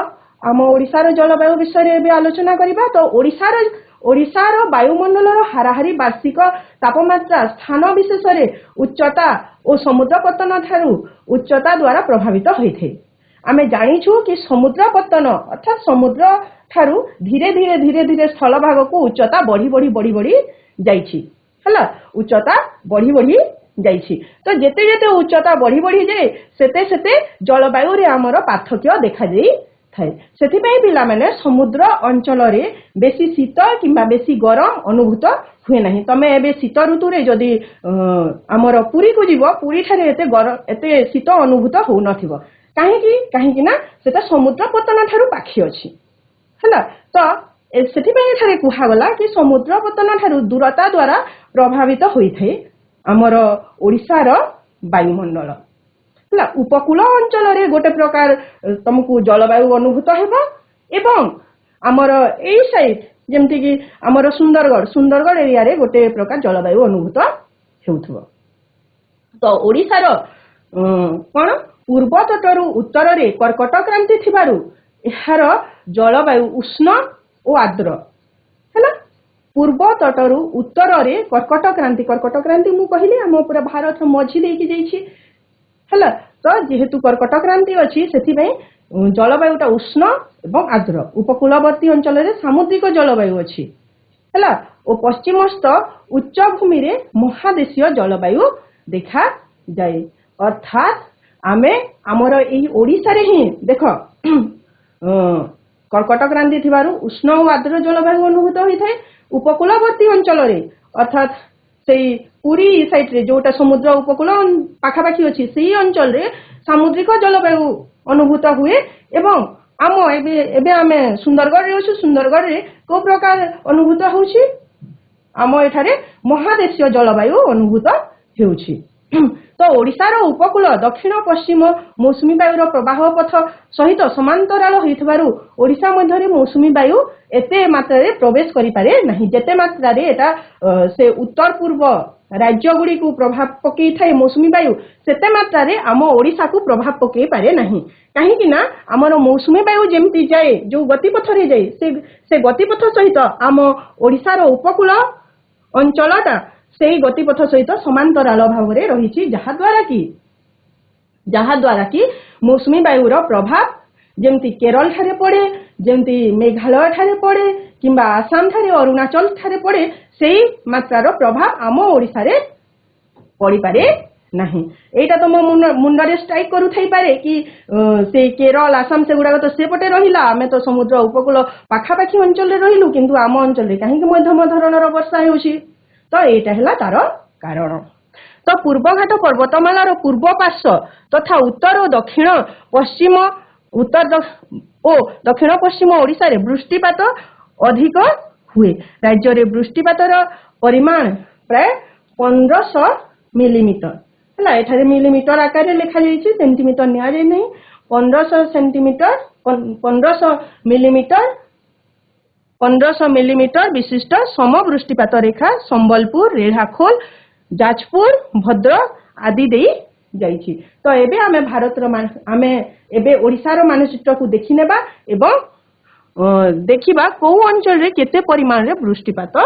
आम ओडिसार जलवायु विषय रे आलोचना करिबा तो ओडिसार वायुमंडलर हाराहारी वार्षिक तापमात्रा स्थान विशेष रे उच्चता और समुद्र पतन थारु उच्चता द्वारा प्रभावित होइथे आमे जानिछु कि समुद्र पतन अर्थात समुद्र थारु धीरे धीरे धीरे धीरे स्थल भाग को उच्चता बढ़ी बढ़ी बढ़ी बढ़ी जाइछि हला उच्चता बढ़ी बढ़ी जाइछि तो जेते जेते उच्चता बढ़ी बढ़ी जाए सेते सेते जलवायु रे हमर पार्थक्य देखा देई थाए सेति पई पिला माने समुद्र अंचल रे बेसी शीत किंबा बेसी गरम अनुभूत हुए नाही तमे एबे शीत ऋतु रे जदी हमर पुरी को जीवो पुरी थारे एते शीत अनुभूत हो नथिबो काहे ना सेटा समुद्र पतन थारु पाखी अछि हला तो सेति पई थारे कुहा गला कि समुद्र पतन थारु दूरता द्वारा प्रभावित होइथे हमर ओडिसा रो वायुमंडल हला उपकूल अंचल रे गोटे प्रकार तुमको जलवायु अनुभूत हेबो एवं हमर एई साइड जेमति कि हमर सुंदरगढ़ एरिया रे गोटे प्रकार जलवायु अनुभूत हेउथबो तो ओडिसा रो कोन पूर्व तटरु उत्तर रे कर्कट क्रांति थिबारु एहार जलवायु उष्ण और आर्द्र हैला पूर्व तटरु उत्तर रे कर्कट क्रांति मु कहली हम पूरा भारत मझी देकी जाईछि हैला तो जेहेतु कर्कट क्रांति अछि सेति पई जलवायुटा उष्ण एवं आर्द्र उपकूलवर्ती अंचल रे सामुद्रिक जलवायु अछि हैला और पश्चिमस्थ उच्च भूमि रे महादेशीय जलवायु देखा जाय अर्थात आमे हमर एही ओडिसा रे ही देखो कर्कट क्रांति थिबारु उष्ण और आर्द्र जलवायु अनुभूत होइथाय उपकूलवर्ती अंचल रे अर्थात सेई पुरी साइड रे जोटा समुद्र उपकूल पाखापाखी अछि सेई अंचल रे सामुद्रिक जलवायु अनुभूत हुए एवं आम एबे आमे सुंदरगढ़ रे अछि सुंदरगढ़ रे को प्रकार अनुभूत होउछि आम एठारे महादेशीय जलवायु अनुभूत हेउछि तो ओडिसा रो उपकूल दक्षिण पश्चिम मौसुमी वायुर प्रवाह पथ सहित समांतराल होइथबारु ओडिसा मध्य रे मौसुमी वायु एते मात्रा रे प्रवेश करि पारे नाही जेते मात्रा रे एटा से उत्तर पूर्व राज्य गुडी को प्रभाव पकई थाए मौसुमी वायु सेते मात्रा रे आम ओडिसा को प्रभाव पकई पारे नाही काहे कि ना हमर मौसुमी वायु जेमति जाए जो गतिपथ रे जाए से गतिपथ सहित आम ओडिसा रो उपकूल अंचलटा सेही गतिपथ सहित समांतराल भाव रे रहिछि जहा द्वारा कि मौसुमी वायुर प्रभाव जेमति केरल ठारे पड़े जेमति मेघालय ठारे पड़े किंबा आसाम ठारे अरुणाचल ठारे पड़े सेही मात्रार प्रभाव आम ओडिसा रे पड़ी पारे नाही एटा तो मुंड रे स्ट्राइक करू थाई पारे कि से केरल आसाम से गुडा तो सेपटे रहिला आमे तो समुद्र उपकूल पाखापाखी अंचल रे रहिलु किंतु आम अंचल रे काहे कि मध्यम धरणर वर्षा हेउछि तो एटा हला तार कारण तो पूर्वघाट पर्वतमालार पूर्व पार्श्व तथा उत्तर और दक्षिण पश्चिम दक्षिण पश्चिम ओडिसा रे वृष्टिपात अधिक हुए राज्य रे वृष्टिपातर परिमाण प्राय 1500 मिलीमीटर हला एठारे मिलीमीटर आकार रे लेखा जाईछि सेंटीमीटर निया जाय नै 1500 मिलीमीटर विशिष्ट समवृष्टिपात रेखा संबलपुर रेढ़ाखोल जाजपुर भद्रक आदि दे जाईछि तो एबे आमे भारत रो आमे एबे ओडिसा रो मानचित्र को देखि नेबा एवं देखिबा को अंचल रे केते परिमाण रे वृष्टिपात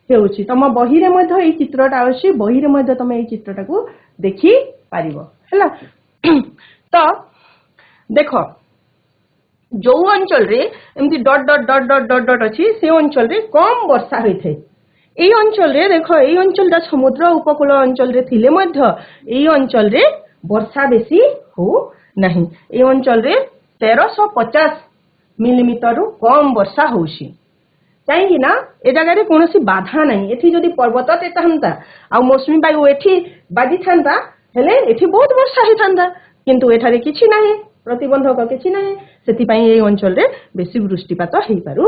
हेउछि तम बही रे मध्ये এই চিত্রটা আছে বহি रे मध्ये तमे এই চিত্রটা को देखि पारिबो हैला तो देखो जो अंचल रे एमती dot dot dot dot dot dot अछि से अंचल रे कम वर्षा होइथे এই अंचल रे देखो এই अंचलटा समुद्र उपकूल अंचल रे थिले मध्ये এই अंचल रे वर्षा बेसी हो नाही এই अंचल रे 1350 मिलीमीटर रु कम वर्षा होउछि काहेकि ना ए जगह रे कोनोसी बाधा नाही एठी जदी पर्वत ते थांता आ मौसुमी वायु एठी बाजी थांता हेले एठी बहुत वर्षा हे थांता किंतु एठारे किछि नाही प्रतिबंधक किछि नाही सेति पई ए अंचल रे बेसी वृष्टिपात हेइ पारु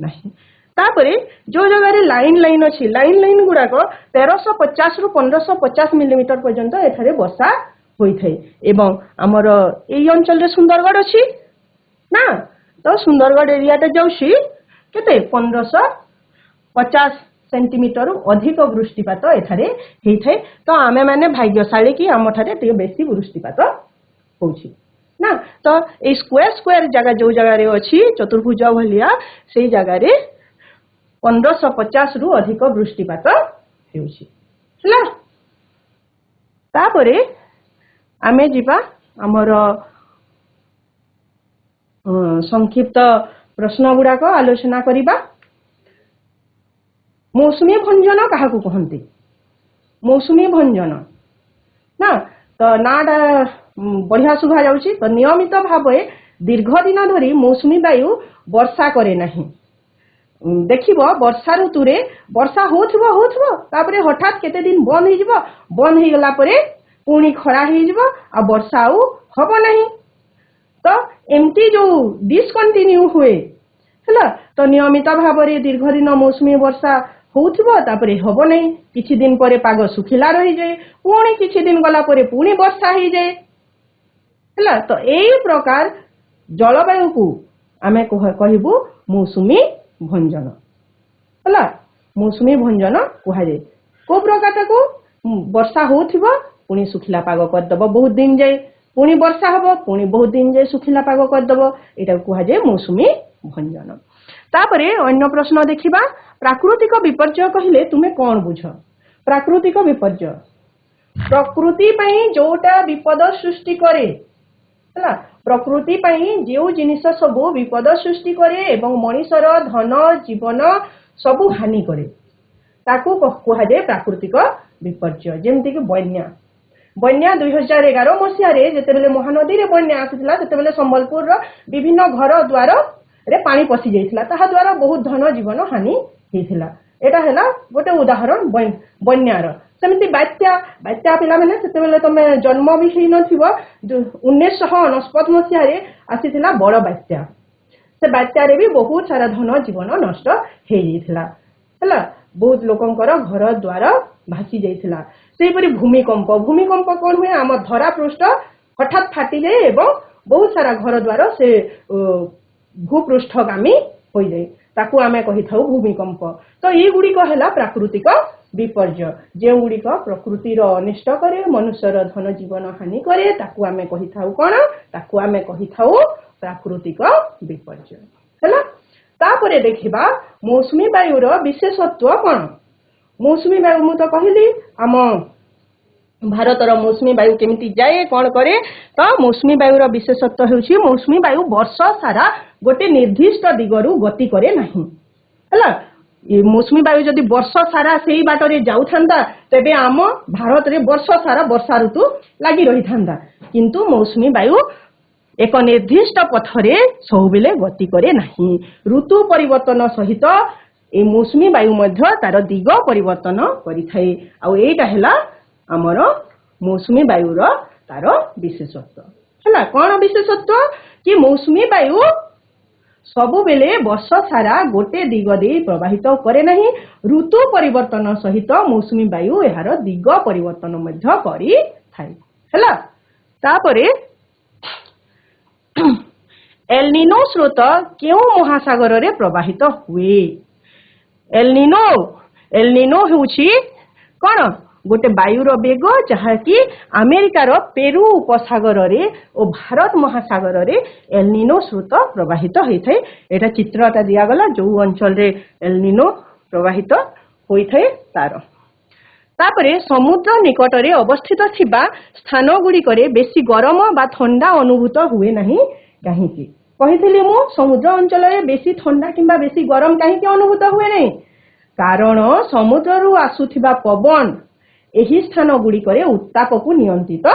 ନାହିଁ। ତାପରେ ଯୋଉ ଜାଗାରେ ଲାଇନ ଲାଇନ ଅଛି ଲାଇନ ଗୁଡାକ 1350 ରୁ 1550 ମିଲିମିଟର ପର୍ଯ୍ୟନ୍ତ ଏଠାରେ ବର୍ଷା ହୋଇଥାଏ। ଏବଂ ଆମର ଏଇ ଅଞ୍ଚଳରେ ସୁନ୍ଦରଗଡ଼ ଅଛି ନା, ତ ସୁନ୍ଦରଗଡ଼ ଏରିଆଟା ଯାଉଛି କେତେ 1550 ସେଣ୍ଟିମିଟର ଅଧିକ ବୃଷ୍ଟିପାତ ଏଠାରେ ହେଇଥାଏ। ତ ଆମେ ମାନେ ଭାଗ୍ୟଶାଳୀ କି ଆମଠାରେ ଟିକେ ବେଶୀ ବୃଷ୍ଟିପାତ ହଉଛି ନା। ତ ଏଇ ସ୍କୋୟାର ଜାଗା ଯୋଉ ଜାଗାରେ ଅଛି ଚତୁର୍ଭୁଜ ଭଳିଆ ସେଇ ଜାଗାରେ 1550 ରୁ ଅଧିକ ବୃଷ୍ଟିପାତ ହେଉଛି ହେଲା। ତାପରେ ଆମେ ଯିବା ଆମର ସଂକ୍ଷିପ୍ତ ପ୍ରଶ୍ନ ଗୁଡାକ ଆଲୋଚନା କରିବା। ମୌସୁମୀ ଭଞ୍ଜନ କାହାକୁ କହନ୍ତି? ମୌସୁମୀ ଭଞ୍ଜନ ନା, ତ ନାଟା ବଢିଆ ଶୁଭା ଯାଉଛି। ତ ନିୟମିତ ଭାବେ ଦୀର୍ଘ ଦିନ ଧରି ମୌସୁମୀ ବାୟୁ ବର୍ଷା କରେ ନାହିଁ। ଦେଖିବ ବର୍ଷା ଋତୁରେ ବର୍ଷା ହଉଥିବ ତାପରେ ହଠାତ୍ କେତେ ଦିନ ବନ୍ଦ ହେଇଯିବ, ବନ୍ଦ ହେଇଗଲା ପରେ ପୁଣି ଖରା ହେଇଯିବ ଆଉ ବର୍ଷା ଆଉ ହବ ନାହିଁ। ତ ଏମିତି ଯୋଉ ଡିସକଣ୍ଟିନ୍ୟୁ ହୁଏ ହେଲା, ତ ନିୟମିତ ଭାବରେ ଦୀର୍ଘ ଦିନ ମୌସୁମୀ ବର୍ଷା ହଉଥିବ ତାପରେ ହବ ନାହିଁ, କିଛି ଦିନ ପରେ ପାଗ ଶୁଖିଲା ରହିଯାଏ, ପୁଣି କିଛି ଦିନ ଗଲା ପରେ ପୁଣି ବର୍ଷା ହେଇଯାଏ ହେଲା। ତ ଏଇ ପ୍ରକାର ଜଳବାୟୁକୁ ଆମେ କହିବୁ ମୌସୁମୀ ଭଞ୍ଜନ ହେଲା। ମୌସୁମୀ ଭଞ୍ଜନ କୁହାଯାଏ। କୋଉ ପ୍ରକାରଟାକୁ? ବର୍ଷା ହଉଥିବ ପୁଣି ଶୁଖିଲା ପାଗ କରିଦବ ବହୁତ ଦିନ ଯାଏ, ପୁଣି ବର୍ଷା ହବ ପୁଣି ବହୁତ ଦିନ ଯାଏ ଶୁଖିଲା ପାଗ କରିଦବ, ଏଟାକୁ କୁହାଯାଏ ମୌସୁମୀ ଭଞ୍ଜନ। ତାପରେ ଅନ୍ୟ ପ୍ରଶ୍ନ ଦେଖିବା। ପ୍ରାକୃତିକ ବିପର୍ଯ୍ୟୟ କହିଲେ ତୁମେ କଣ ବୁଝ? ପ୍ରାକୃତିକ ବିପର୍ଯ୍ୟୟ ପ୍ରକୃତି ପାଇଁ ଯୋଉଟା ବିପଦ ସୃଷ୍ଟି କରେ ହେଲା। ପ୍ରକୃତି ପାଇଁ ଯେଉଁ ଜିନିଷ ସବୁ ବିପଦ ସୃଷ୍ଟି କରେ ଏବଂ ମଣିଷର ଧନ ଜୀବନ ସବୁ ହାନି କରେ ତାକୁ କୁହାଯାଏ ପ୍ରାକୃତିକ ବିପର୍ଯ୍ୟୟ। ଯେମିତିକି ବନ୍ୟା 2011 ମସିହାରେ ଯେତେବେଳେ ମହାନଦୀରେ ବନ୍ୟା ଆସିଥିଲା ସେତେବେଳେ ସମ୍ବଲପୁରର ବିଭିନ୍ନ ଘର ଦ୍ୱାରରେ ପାଣି ପଶି ଯାଇଥିଲା, ତାହା ଦ୍ୱାରା ବହୁତ ଧନ ଜୀବନ ହାନି ହେଇଥିଲା। ଏଟା ହେଲା ଗୋଟେ ଉଦାହରଣ ବନ୍ୟାର। ସେମିତି ବାତ୍ୟା ପିଲାମାନେ ସେତେବେଳେ ତମେ ଜନ୍ମ ବି ହେଇନଥିବ, 1999 ମସିହାରେ ଆସିଥିଲା ବଡ ବାତ୍ୟା। ସେ ବାତ୍ୟାରେ ବି ବହୁତ ସାରା ଧନ ଜୀବନ ନଷ୍ଟ ହେଇଯାଇଥିଲା ହେଲା, ବହୁତ ଲୋକଙ୍କର ଘର ଦ୍ୱାର ଭାସି ଯାଇଥିଲା। ସେହିପରି ଭୂମିକମ୍ପ କଣ ହୁଏ? ଆମ ଧରା ପୃଷ୍ଠ ହଠାତ୍ ଫାଟିଯାଏ ଏବଂ ବହୁତ ସାରା ଘର ଦ୍ୱାର ସେ ଭୂପୃଷ୍ଠଗାମୀ ହୋଇଯାଏ, ତାକୁ ଆମେ କହିଥାଉ ଭୂମିକମ୍ପ। ତ ଏଇଗୁଡିକ ହେଲା ପ୍ରାକୃତିକ ବିପର୍ଯ୍ୟୟ, ଯେଉଁଗୁଡିକ ପ୍ରକୃତିର ଅନିଷ୍ଟ କରେ, ମନୁଷ୍ୟର ଧନ ଜୀବନ ହାନି କରେ, ତାକୁ ଆମେ କହିଥାଉ କଣ? ତାକୁ ଆମେ କହିଥାଉ ପ୍ରାକୃତିକ ବିପର୍ଯ୍ୟୟ ହେଲା। ତାପରେ ଦେଖିବା ମୌସୁମୀ ବାୟୁର ବିଶେଷତ୍ୱ କଣ? ମୌସୁମୀ ବାୟୁ ମୁଁ ତ କହିଲି ଆମ ଭାରତର ମୌସୁମୀ ବାୟୁ କେମିତି ଯାଏ କଣ କରେ। ତ ମୌସୁମୀ ବାୟୁର ବିଶେଷତ୍ୱ ହେଉଛି ମୌସୁମୀ ବାୟୁ ବର୍ଷ ସାରା ଗୋଟେ ନିର୍ଦ୍ଦିଷ୍ଟ ଦିଗରୁ ଗତି କରେ ନାହିଁ ହେଲା। ମୌସୁମୀ ବାୟୁ ଯଦି ବର୍ଷ ସାରା ସେଇ ବାଟରେ ଯାଉଥାନ୍ତା ତେବେ ଆମ ଭାରତରେ ବର୍ଷ ସାରା ବର୍ଷା ଋତୁ ଲାଗି ରହିଥାନ୍ତା, କିନ୍ତୁ ମୌସୁମୀ ବାୟୁ ଏକ ନିର୍ଦ୍ଦିଷ୍ଟ ପଥରେ ସବୁବେଳେ ଗତି କରେ ନାହିଁ। ଋତୁ ପରିବର୍ତ୍ତନ ସହିତ এই ମୌସୁମୀ ବାୟୁ ମଧ୍ୟ ତାର ଦିଗ ପରିବର୍ତ୍ତନ କରିଥାଏ। ଆଉ ଏଇଟା ହେଲା ଆମର ମୌସୁମୀ ବାୟୁର ତାର ବିଶେଷତ୍ୱ ହେଲା। କଣ ବିଶେଷତ୍ୱ? କି ମୌସୁମୀ ବାୟୁ ସବୁବେଳେ ବର୍ଷ ସାରା ଗୋଟେ ଦିଗ ଦେଇ ପ୍ରବାହିତ କରେ ନାହିଁ, ଋତୁ ପରିବର୍ତ୍ତନ ସହିତ ମୌସୁମୀ ବାୟୁ ଏହାର ଦିଗ ପରିବର୍ତ୍ତନ ମଧ୍ୟ କରିଥାଏ ହେଲା। ତାପରେ ଏଲନିନୋ ସ୍ରୋତ କେଉଁ ମହାସାଗରରେ ପ୍ରବାହିତ ହୁଏ? ଏଲନିନୋ ହେଉଛି କଣ? ଗୋଟେ ବାୟୁର ବେଗ ଯାହାକି ଆମେରିକାର ପେରୁ ଉପସାଗରରେ ଓ ଭାରତ ମହାସାଗରରେ ଏଲନିନୋ ସ୍ରୋତ ପ୍ରବାହିତ ହୋଇଥାଏ। ଏଟା ଚିତ୍ରଟା ଦିଆଗଲା ଯୋଉ ଅଞ୍ଚଳରେ ଏଲନିନୋ ପ୍ରବାହିତ ହୋଇଥାଏ ତାର। ତାପରେ ସମୁଦ୍ର ନିକଟରେ ଅବସ୍ଥିତ ଥିବା ସ୍ଥାନ ଗୁଡ଼ିକରେ ବେଶୀ ଗରମ ବା ଥଣ୍ଡା ଅନୁଭୂତ ହୁଏ ନାହିଁ କାହିଁକି? କହିଥିଲି ମୁଁ ସମୁଦ୍ର ଅଞ୍ଚଳରେ ବେଶୀ ଥଣ୍ଡା କିମ୍ବା ବେଶୀ ଗରମ କାହିଁକି ଅନୁଭୂତ ହୁଏ ନାହିଁ? କାରଣ ସମୁଦ୍ରରୁ ଆସୁଥିବା ପବନ ଏହି ସ୍ଥାନ ଗୁଡ଼ିକରେ ଉତ୍ତାପକୁ ନିୟନ୍ତ୍ରିତ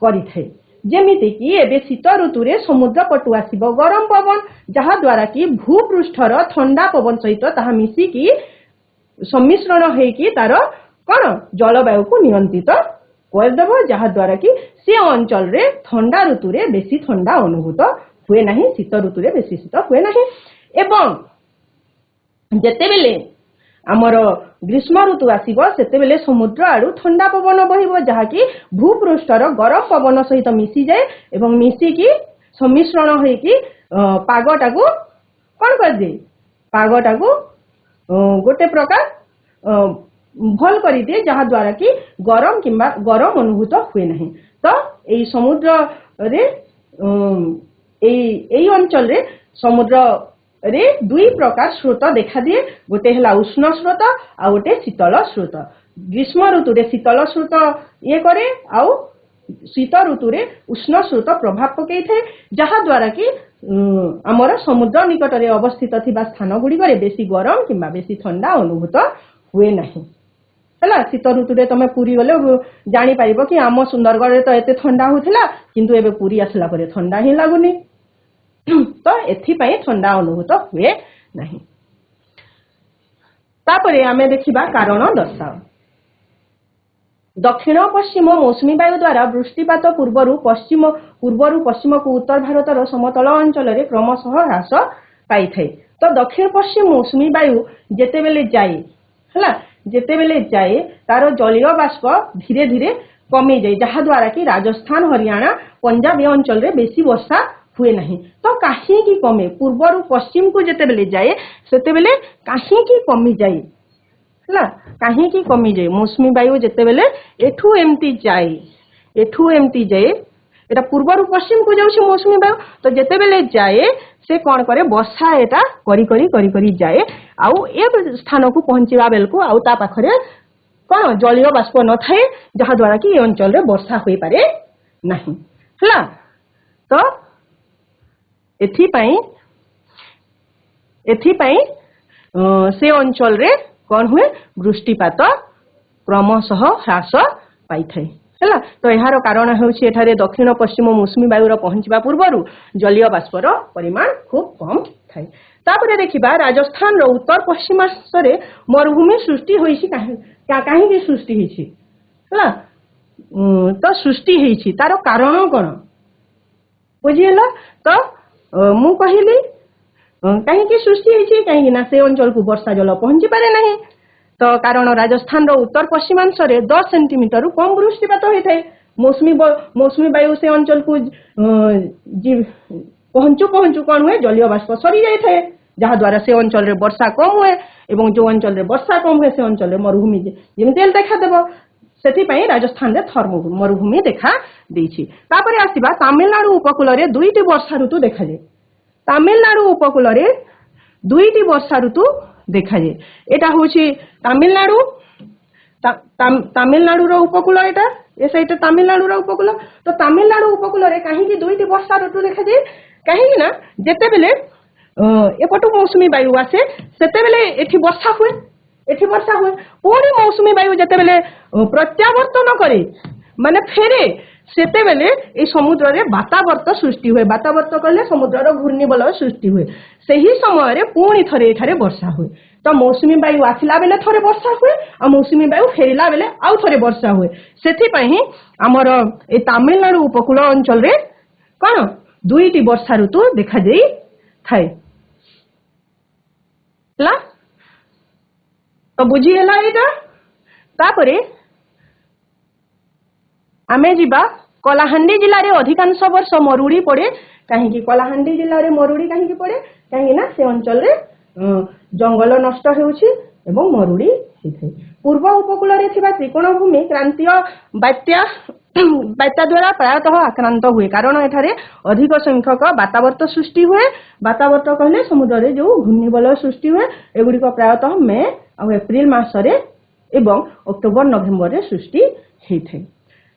କରିଥାଏ। ଯେମିତିକି ଏବେ ଶୀତ ଋତୁରେ ସମୁଦ୍ର ପଟୁ ଆସିବ ଗରମ ପବନ, ଯାହା ଦ୍ୱାରା କି ଭୂପୃଷ୍ଠର ଥଣ୍ଡା ପବନ ସହିତ ତାହା ମିଶିକି ସମ୍ମିଶ୍ରଣ ହେଇକି ତାର କଣ ଜଳବାୟୁକୁ ନିୟନ୍ତ୍ରିତ କରିଦେବ, ଯାହା ଦ୍ୱାରା କି ସେ ଅଞ୍ଚଳରେ ଥଣ୍ଡା ଋତୁରେ ବେଶୀ ଥଣ୍ଡା ଅନୁଭୂତ ହୁଏ ନାହିଁ, ଶୀତ ଋତୁରେ ବେଶୀ ଶୀତ ହୁଏ ନାହିଁ। ଏବଂ ଯେତେବେଳେ ଆମର ଗ୍ରୀଷ୍ମ ଋତୁ ଆସିବ ସେତେବେଳେ ସମୁଦ୍ର ଆଡୁ ଥଣ୍ଡା ପବନ ବହିବ, ଯାହାକି ଭୂପୃଷ୍ଠର ଗରମ ପବନ ସହିତ ମିଶିଯାଏ ଏବଂ ମିଶିକି ସମ୍ମିଶ୍ରଣ ହେଇକି ପାଗଟାକୁ କଣ କରିଦିଏ, ପାଗଟାକୁ ଗୋଟେ ପ୍ରକାର ଭଲ କରିଦିଏ, ଯାହା ଦ୍ୱାରା କି ଗରମ ଅନୁଭୂତ ହୁଏ ନାହିଁ। ତ ଏଇ ସମୁଦ୍ରରେ ଏଇ ଅଞ୍ଚଳରେ ସମୁଦ୍ରରେ ଦୁଇ ପ୍ରକାର ସ୍ରୋତ ଦେଖାଦିଏ, ଗୋଟେ ହେଲା ଉଷ୍ଣ ସ୍ରୋତ ଆଉ ଗୋଟେ ଶୀତଳ ସ୍ରୋତ। ଗ୍ରୀଷ୍ମ ଋତୁରେ ଶୀତଳ ସ୍ରୋତ ଇଏ କରେ ଆଉ ଶୀତ ଋତୁରେ ଉଷ୍ଣ ସ୍ରୋତ ପ୍ରଭାବ ପକେଇଥାଏ, ଯାହା ଦ୍ୱାରା କି ଆମର ସମୁଦ୍ର ନିକଟରେ ଅବସ୍ଥିତ ଥିବା ସ୍ଥାନ ଗୁଡିକରେ ବେଶୀ ଗରମ କିମ୍ବା ବେଶୀ ଥଣ୍ଡା ଅନୁଭୂତ ହୁଏ ନାହିଁ। ହେଲା, ଶୀତ ଋତୁରେ ତମେ ପୁରୀ ଗଲେ ଜାଣିପାରିବ କି ଆମ ସୁନ୍ଦରଗଡ଼ରେ ତ ଏତେ ଥଣ୍ଡା ହଉଥିଲା, କିନ୍ତୁ ଏବେ ପୁରୀ ଆସିଲା ପରେ ଥଣ୍ଡା ହିଁ ଲାଗୁନି। ତ ଏଥିପାଇଁ ଥଣ୍ଡା ଅନୁଭୂତ ହୁଏ ନାହିଁ। ତାପରେ ଆମେ ଦେଖିବା କାରଣ ଦର୍ଶାଅ। ଦକ୍ଷିଣ ପଶ୍ଚିମ ମୌସୁମୀ ବାୟୁ ଦ୍ୱାରା ବୃଷ୍ଟିପାତ ପୂର୍ବରୁ ପଶ୍ଚିମକୁ ଉତ୍ତର ଭାରତର ସମତଳ ଅଞ୍ଚଳରେ କ୍ରମଶଃ ହ୍ରାସ ପାଇଥାଏ। ତ ଦକ୍ଷିଣ ପଶ୍ଚିମ ମୌସୁମୀ ବାୟୁ ଯେତେବେଳେ ଯାଏ, ହେଲା, ଯେତେବେଳେ ଯାଏ ତାର ଜଳୀୟ ବାଷ୍ପ ଧୀରେ ଧୀରେ କମିଯାଏ, ଯାହାଦ୍ୱାରା କି ରାଜସ୍ଥାନ, ହରିୟାଣା, ପଞ୍ଜାବ ଏ ଅଞ୍ଚଳରେ ବେଶୀ ବର୍ଷା ହୁଏ ନାହିଁ। ତ କାହିଁକି କମେ? ପୂର୍ବରୁ ପଶ୍ଚିମକୁ ଯେତେବେଳେ ଯାଏ ସେତେବେଳେ କାହିଁକି କମିଯାଏ, ହେଲା, କାହିଁକି କମିଯାଏ? ମୌସୁମୀ ବାୟୁ ଯେତେବେଳେ ଏଠୁ ଏମିତି ଯାଏ, ଏଟା ପୂର୍ବରୁ ପଶ୍ଚିମକୁ ଯାଉଛି ମୌସୁମୀ ବାୟୁ, ତ ଯେତେବେଳେ ଯାଏ ସେ କଣ କରେ, ବର୍ଷା ଏଟା କରି ଯାଏ ଆଉ ଏ ସ୍ଥାନକୁ ପହଞ୍ଚିବା ବେଳକୁ ଆଉ ତା ପାଖରେ କଣ ଜଳୀୟ ବାଷ୍ପ ନଥାଏ, ଯାହାଦ୍ୱାରା କି ଏ ଅଞ୍ଚଳରେ ବର୍ଷା ହୋଇପାରେ ନାହିଁ। ହେଲା, ତ ଏଥିପାଇଁ ସେ ଅଞ୍ଚଳରେ କଣ ହୁଏ, ବୃଷ୍ଟିପାତ କ୍ରମଶଃ ହ୍ରାସ ପାଇଥାଏ। ହେଲା, ତ ଏହାର କାରଣ ହେଉଛି ଏଠାରେ ଦକ୍ଷିଣ ପଶ୍ଚିମ ମୌସୁମୀ ବାୟୁର ପହଞ୍ଚିବା ପୂର୍ବରୁ ଜଳୀୟ ବାଷ୍ପର ପରିମାଣ ଖୁବ କମ୍ ଥାଏ। ତାପରେ ଦେଖିବା ରାଜସ୍ଥାନର ଉତ୍ତର ପଶ୍ଚିମାଂଶରେ ମରୁଭୂମି ସୃଷ୍ଟି ହୋଇଛି କାହିଁକି ସୃଷ୍ଟି ହେଇଛି? ହେଲା, ତ ସୃଷ୍ଟି ହେଇଛି ତାର କାରଣ କଣ ବୁଝିହେଲା? ତ ମୁଁ କହିଲି କାହିଁକି ସୃଷ୍ଟି ହେଇଛି, କାହିଁକି ନା ସେ ଅଞ୍ଚଳକୁ ବର୍ଷା ଜଳ ପହଞ୍ଚି ପାରେ ନାହିଁ। ତ କାରଣ ରାଜସ୍ଥାନର ଉତ୍ତର ପଶ୍ଚିମାଂଶରେ 10 ସେଣ୍ଟିମିଟରରୁ କମ୍ ବୃଷ୍ଟିପାତ ହୋଇଥାଏ। ମୌସୁମୀ ବାୟୁ ସେ ଅଞ୍ଚଳକୁ ପହଞ୍ଚୁ କଣ ହୁଏ, ଜଳୀୟ ବାଷ୍ପ ସରି ଯାଇଥାଏ, ଯାହାଦ୍ୱାରା ସେ ଅଞ୍ଚଳରେ ବର୍ଷା କମ୍ ହୁଏ ଏବଂ ଯେଉଁ ଅଞ୍ଚଳରେ ବର୍ଷା କମ୍ ହୁଏ ସେ ଅଞ୍ଚଳରେ ମରୁଭୂମି ଯେମିତି ହେଲେ ଦେଖାଦେବ। ସେଥିପାଇଁ ରାଜସ୍ଥାନରେ ମରୁଭୂମି ଦେଖା ଦେଇଛି। ତାପରେ ଆସିବା ତାମିଲନାଡୁ ଉପକୂଳରେ ଦୁଇଟି ବର୍ଷା ଋତୁ ଦେଖାଯାଏ। ତାମିଲନାଡୁ ଉପକୂଳରେ ଦୁଇଟି ବର୍ଷା ଋତୁ ଦେଖାଯାଏ। ଏଟା ହଉଛି ତାମିଲନାଡୁର ଉପକୂଳ, ଏଟା ଏ ସାଇଡ ତାମିଲନାଡୁର ଉପକୂଳ। ତ ତାମିଲନାଡୁ ଉପକୂଳରେ କାହିଁକି ଦୁଇଟି ବର୍ଷା ଋତୁ ଦେଖାଯାଏ? କାହିଁକି ନା ଯେତେବେଳେ ଏପଟୁ ମୌସୁମୀ ବାୟୁ ଆସେ ସେତେବେଳେ ଏଠି ବର୍ଷା ହୁଏ, ପୁଣି ମୌସୁମୀ ବାୟୁ ଯେତେବେଳେ ପ୍ରତ୍ୟାବର୍ତ୍ତନ କରେ ମାନେ ଫେରେ, ସେତେବେଳେ এই ସମୁଦ୍ରରେ ବାତାବର୍ତ୍ତ ସୃଷ୍ଟି ହୁଏ। ବାତାବର୍ତ୍ତ କଲେ ସମୁଦ୍ରର ଘୂର୍ଣ୍ଣିବଳୟ ସୃଷ୍ଟି ହୁଏ। ସେହି ସମୟରେ ପୁଣି ଥରେ ଏଠାରେ ବର୍ଷା ହୁଏ। ତ ମୌସୁମୀ ବାୟୁ ଆସିଲା ବେଳେ ଥରେ ବର୍ଷା ହୁଏ ଆଉ ମୌସୁମୀ ବାୟୁ ଫେରିଲା ବେଳେ ଆଉ ଥରେ ବର୍ଷା ହୁଏ। ସେଥିପାଇଁ ଆମର এই ତାମିଲନାଡୁ ଉପକୂଳ ଅଞ୍ଚଳରେ କଣ ଦୁଇଟି ବର୍ଷା ଋତୁ ଦେଖାଯାଇଥାଏ। ହେଲା, ତ ବୁଝି ହେଲା ଏଇଟା। ତାପରେ ଆମେ ଯିବା କଳାହାଣ୍ଡି ଜିଲ୍ଲାରେ ଅଧିକାଂଶ ବର୍ଷ ମରୁଡ଼ି ପଡେ। କାହିଁକି କଳାହାଣ୍ଡି ଜିଲ୍ଲାରେ ମରୁଡ଼ି କାହିଁକି ପଡେ? କାହିଁକି ନା ସେ ଅଞ୍ଚଳରେ ଜଙ୍ଗଲ ନଷ୍ଟ ହେଉଛି ଏବଂ ମରୁଡ଼ି ହେଇଥାଏ। ପୂର୍ବ ଉପକୂଳରେ ଥିବା ତ୍ରିକୋଣଭୂମି କ୍ରାନ୍ତୀୟ ବାତ୍ୟା ଦ୍ୱାରା ପ୍ରାୟତଃ ଆକ୍ରାନ୍ତ ହୁଏ, କାରଣ ଏଠାରେ ଅଧିକ ସଂଖ୍ୟକ ବାତାବର୍ତ୍ତ ସୃଷ୍ଟି ହୁଏ। ବାତାବର୍ତ୍ତ କହିଲେ ସମୁଦ୍ରରେ ଯେଉଁ ଘୂର୍ଣ୍ଣିବଳୟ ସୃଷ୍ଟି ହୁଏ, ଏଗୁଡ଼ିକ ପ୍ରାୟତଃ ମେ ଆଉ ଏପ୍ରିଲ ମାସରେ ଏବଂ ଅକ୍ଟୋବର ନଭେମ୍ବରରେ ସୃଷ୍ଟି ହେଇଥାଏ।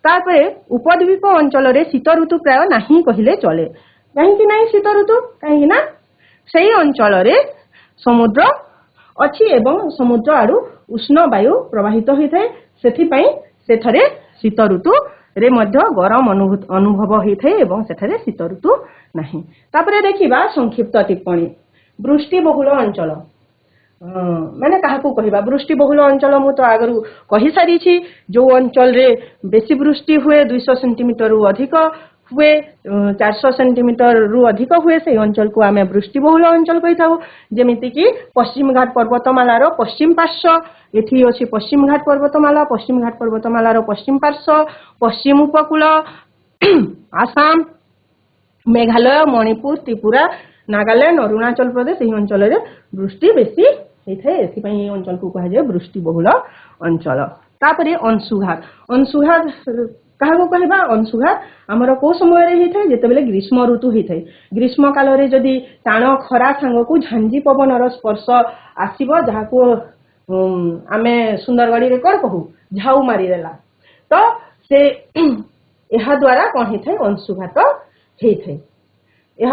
ତାପରେ ଉପଦ୍ୱୀପ ଅଞ୍ଚଳରେ ଶୀତ ଋତୁ ପ୍ରାୟ ନାହିଁ କହିଲେ ଚଳେ। କାହିଁକି ନାହିଁ ଶୀତ ଋତୁ? କାହିଁକି ନା ସେହି ଅଞ୍ଚଳରେ ସମୁଦ୍ର ଅଛି ଏବଂ ସମୁଦ୍ର ଆଡୁ ଉଷ୍ଣ ବାୟୁ ପ୍ରବାହିତ ହୋଇଥାଏ। ସେଥିପାଇଁ ସେଠାରେ ଶୀତ ଋତୁରେ ମଧ୍ୟ ଗରମ ଅନୁଭବ ହୋଇଥାଏ ଏବଂ ସେଠାରେ ଶୀତ ଋତୁ ନାହିଁ। ତାପରେ ଦେଖିବା ସଂକ୍ଷିପ୍ତ ଟିପ୍ପଣୀ। ବୃଷ୍ଟିବହୁଳ ଅଞ୍ଚଳ ମାନେ କାହାକୁ କହିବା? ବୃଷ୍ଟିବହୁଳ ଅଞ୍ଚଳ ମୁଁ ତ ଆଗରୁ କହିସାରିଛି, ଯେଉଁ ଅଞ୍ଚଳରେ ବେଶୀ ବୃଷ୍ଟି ହୁଏ, 200 ସେଣ୍ଟିମିଟରରୁ ଅଧିକ हुए 400 सेंटीमीटर रु अधिक हुए से अंचल को आम वृष्टिबहुल अंचल कही था जमीती कि पश्चिम घाट पर्वतमालार पश्चिम पार्श्व एठी अच्छी पश्चिम घाट पर्वतमाला पश्चिम घाट पर्वतमालार पश्चिम पार्श्व पश्चिम उपकूल आसाम मेघालय मणिपुर त्रिपुरा नागालैंड अरुणाचल प्रदेश यही अंचल वृष्टि बेसी होता है एथि अंचल को कहुए वृष्टिबहुल अंचल तापरे अंशुघात अंशुघात क्या कहवा अंशुघात आमर कौ समय होता है जिते ग्रीष्म ऋतु होता है ग्रीष्म काल में जदि टाण खरा सांग को झांझी पवन स्पर्श आसब जहाँ को आम सुंदरगढ़ कौन कहू झाऊ मारिदेला तो से यह द्वारा कौन होता है अंशुघात होता है यह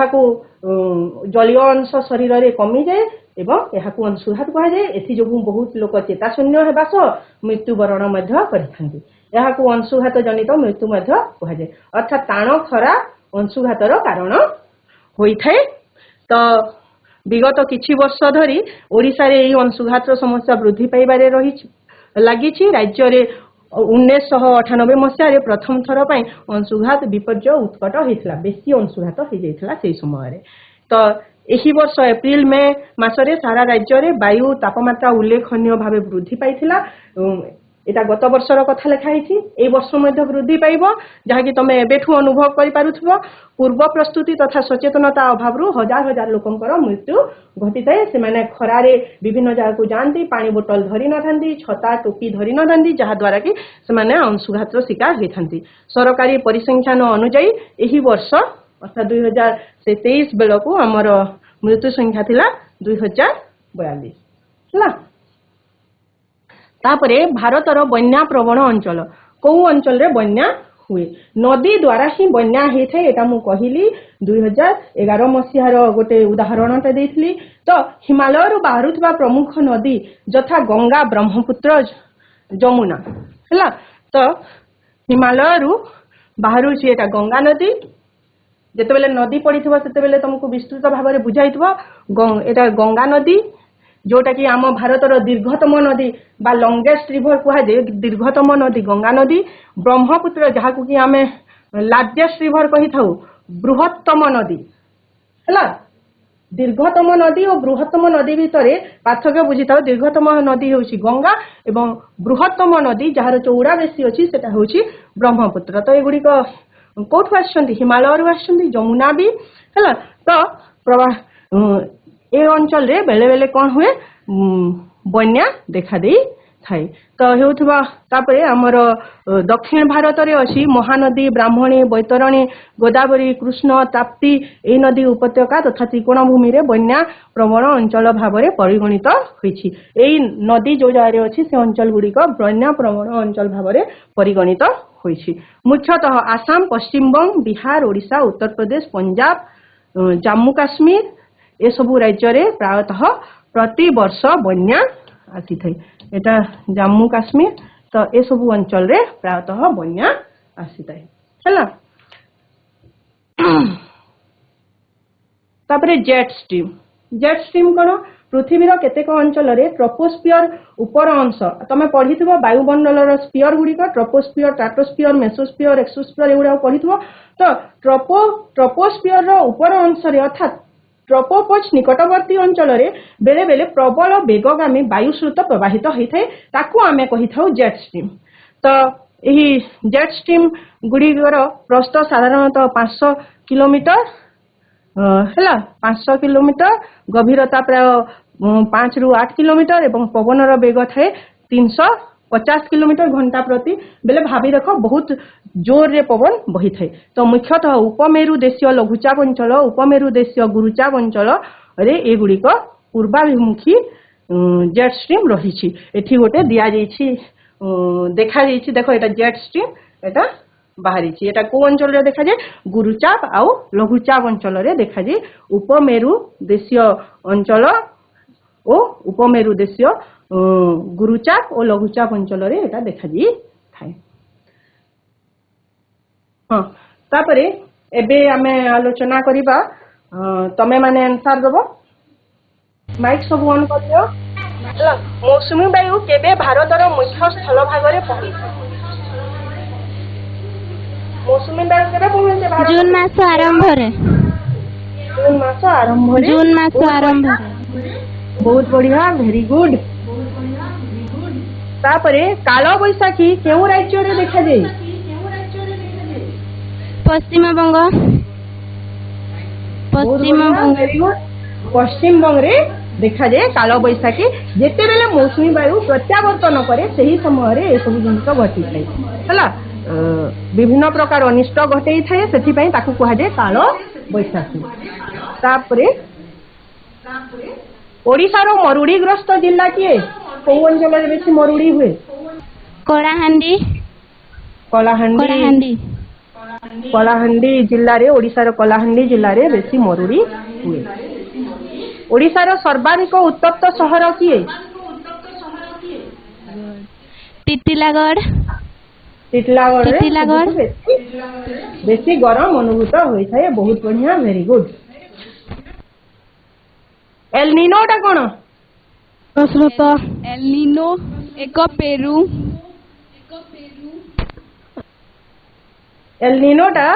जलीय अंश शरीर में कमी जाए एवं यह अंशुघात कहुए एथि बहुत लोक चेताशून्य होगा सह मृत्युवरण करता अंशुघात जनित मृत्यु कहुए अर्थात टाण खरा अंशुघातर कारण होता है तो विगत किछि वर्ष धरी ओडिशा रे अंशुघातर समस्या वृद्धि पाइबारे रही लगी राज्य रे 1998 मसीह प्रथम थर पर अंशुघात विपर्य उत्कट होता बेसी अंशुघात हो जाता से समय तो यही वर्ष एप्रिल मे मासरे सारा राज्य में वायु तापमात्रा उल्लेखनीय भाव वृद्धि पाइथिला एटा गत वर्षर कथा लिखाई ए वर्ष वृद्धि पाइब जहाँकि तुम एबेठू अनुभव कर पूर्व प्रस्तुति तथा सचेतनता अभाव हजार हजार लोकंकर मृत्यु घटी थाए से खरारे विभिन्न जगह को जाती पानी बोतल धरी न था छता टोपी धरी न था जहाद्वारा कि से अंशुघातर शिकार होती सरकारी परिसंख्यान अनुजाई यही वर्ष अर्थात 2023 बेल को आमर मृत्यु संख्या थिला 2042 है तापरे भारतर बन्या प्रवण अंचल कौ अंचल रे बन्या हुए नदी द्वारा ही बन्या होता है मु कहली 2011 मसीहार गोटे उदाहरण देइथली तो हिमालय रु बाहरुथबा प्रमुख नदी यथा गंगा ब्रह्मपुत्र जमुना है तो हिमालय रु बाहरुची एटा गंगा नदी जिते नदी पड़ी से तुमको विस्तृत भाव में बुझाई एटा गंगा नदी जोटा कि आम भारतर दीर्घतम नदी बा लंगेस्ट रिवर कहुए दीर्घतम नदी गंगा नदी ब्रह्मपुत्र जहाँ को कि आम लार्जेस्ट रिवर कही था बृहत्तम नदी है दीर्घतम नदी और बृहत्तम नदी भितर पार्थक्य बुझी था दीर्घतम नदी हूँ गंगा एवं बृहत्तम नदी जार चौड़ा बेसी अच्छी से हूँ ब्रह्मपुत्र तो युड़िक कौटू आसुँच हिमालय आसुँच जमुना भी है तो प्रवाह ए अंचल रे बेले बेले कौन हुए बन्या देखा दे थाए तो हेउथबा तापरे हमर दक्षिण भारत रे अछि महानदी ब्राह्मणी बैतरणी गोदावरी कृष्ण ताप्ती ए नदी उपत्यका तथा त्रिकोण भूमि रे बन्या प्रवण अंचल भाव में परिगणित होइछि एई नदी जो जारे अछि से अंचल गुड़िक बन्या प्रवण अंचल भाव में परिगणित होइछि मुख्यतः आसाम पश्चिम बंग बिहार ओडिशा उत्तर प्रदेश पंजाब जम्मू काश्मीर ए सबु राज्य रे प्रायतः प्रति वर्ष बन्या आसी थाए एटा जम्मू काश्मीर तो ए सबु अंचल रे प्रायतः बन्या आसी थाए हैला तापरे जेट स्ट्रीम कोन पृथ्वीर केतेक अंचल रे ट्रोपोस्फियर उपर अंश तमे पढ़िथिबो वायुमंडलर स्फियर गुड़िक ट्रोपोस्फियर स्ट्राटोस्फियर मेसोस्फियर एक्सोस्फियर एगुड़ा पढ़िथिबो तो ट्रोपोस्फियर रो उपर अंश रे अर्थात ट्रोपोपॉज निकटवर्ती अंचल रे बेले बेले प्रबल वेगगामी वायुस्रोत प्रवाहित होता है ताकू आमे कही था जेट स्ट्रीम तो यही जेट स्ट्रीम गुड़िकर प्रस्थ साधारणतः 500 किलोमीटर है 500 किलोमीटर गभीरता प्राय 5 रु 8 किलोमीटर एवं पवनर वेग थाए 350 किलोमीटर घंटा प्रति बेले भाभी देख बहुत जोर रे पवन बही थाए तो मुख्यतः उपमेरु देशीय लघुचाप अंचल उपमेरु देशीय गुरुचाप अंचल रे एगुड़िक पूर्वाभिमुखी जेट स्ट्रीम रही एठी गोटे दिया जाइछि देखा जाइछि देखो एटा जेट स्ट्रीम एटा बाहरी एटा को अंचल रे देखा जाए गुरुचाप आउ लघुचाप अंचल रे देखा जाए उपमेरु देशीय अंचल ओ उपमेरु देशीय गुरुचाप और लघुचाप अंचल रे एटा देखा जाए थाए हाँ तापरे एबे आमे आलोचना करिबा तमे माने आंसर दबो माइक सब ऑन करियो मौसुमी वायु केबे भारतर मुख्य स्थल भाग रे पहुंची मौसुमी बायु केबे पहुंचे भारत?
जून मास आरंभ रे।
जून मास आरंभ रे।
जून मास आरंभ रे।
बहुत बढ़िया, वेरी गुड। तापरे कालो बैसाखी केउ राज्य रे देखा जाय?
पश्चिम बंग। पश्चिम बंग।
Very good. पश्चिम बंग रे देखा जाए कालो बैसाखी जेते बेले मौसुमी वायु प्रत्यावर्तन करे सही समय रे ए सब जिनिस घटी थाए हला विभिन्न प्रकार अनिष्ट घटई थाए सेति पई ताकू कहा जाए कालो बैसाखी। तापरे ओडिसा रो मरुड़ीग्रस्त जिल्ला किए कोउ अंचल रे बेसी मरुड़ी हुए?
कलाहांडी।
कलाहांडी।
कलाहांडी।
कलाहांडी जिल्ला रे ओडिसा रो कलाहांडी जिल्ला रे बेसी मरुड़ी हुए। ओडिसा रो सर्वाधिक उत्तप्त शहर किए?
टिटिलागढ़।
टिटिलागढ़ रे
टिटिलागढ़।
बेसी गरम अनुभूत होई थाए। बहुत बढ़िया, वेरी गुड। एल निनो टा कोन?
स्रोत। एल निनो एक पेरू।
एल निनो टा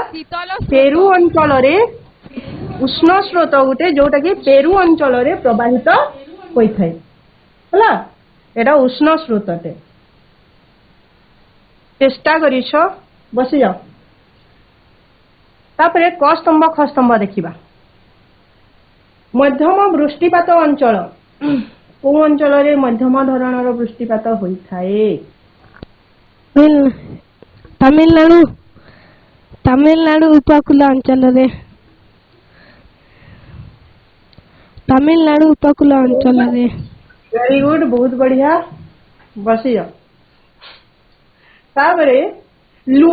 पेरू अंचल रे उष्ण स्रोत गुटे जोटा कि पेरू अंचल रे प्रवाहित होई थाए हला एटा उष्ण स्रोतटे। चेष्टा करिछ बसी जाओ। तापरे क स्तंभ ख स्तंभ देखिबा। मध्यम वृष्टिपात अंचल को अंचल रे मध्यम धरणर वृष्टिपात होई थाए?
तमिलनाडु। तमिलनाडु उपकूल अंचल रे। तमिलनाडु उपकूल अंचल रे।
वेरी गुड, बहुत बढ़िया, बसी जाओ। तापरे लू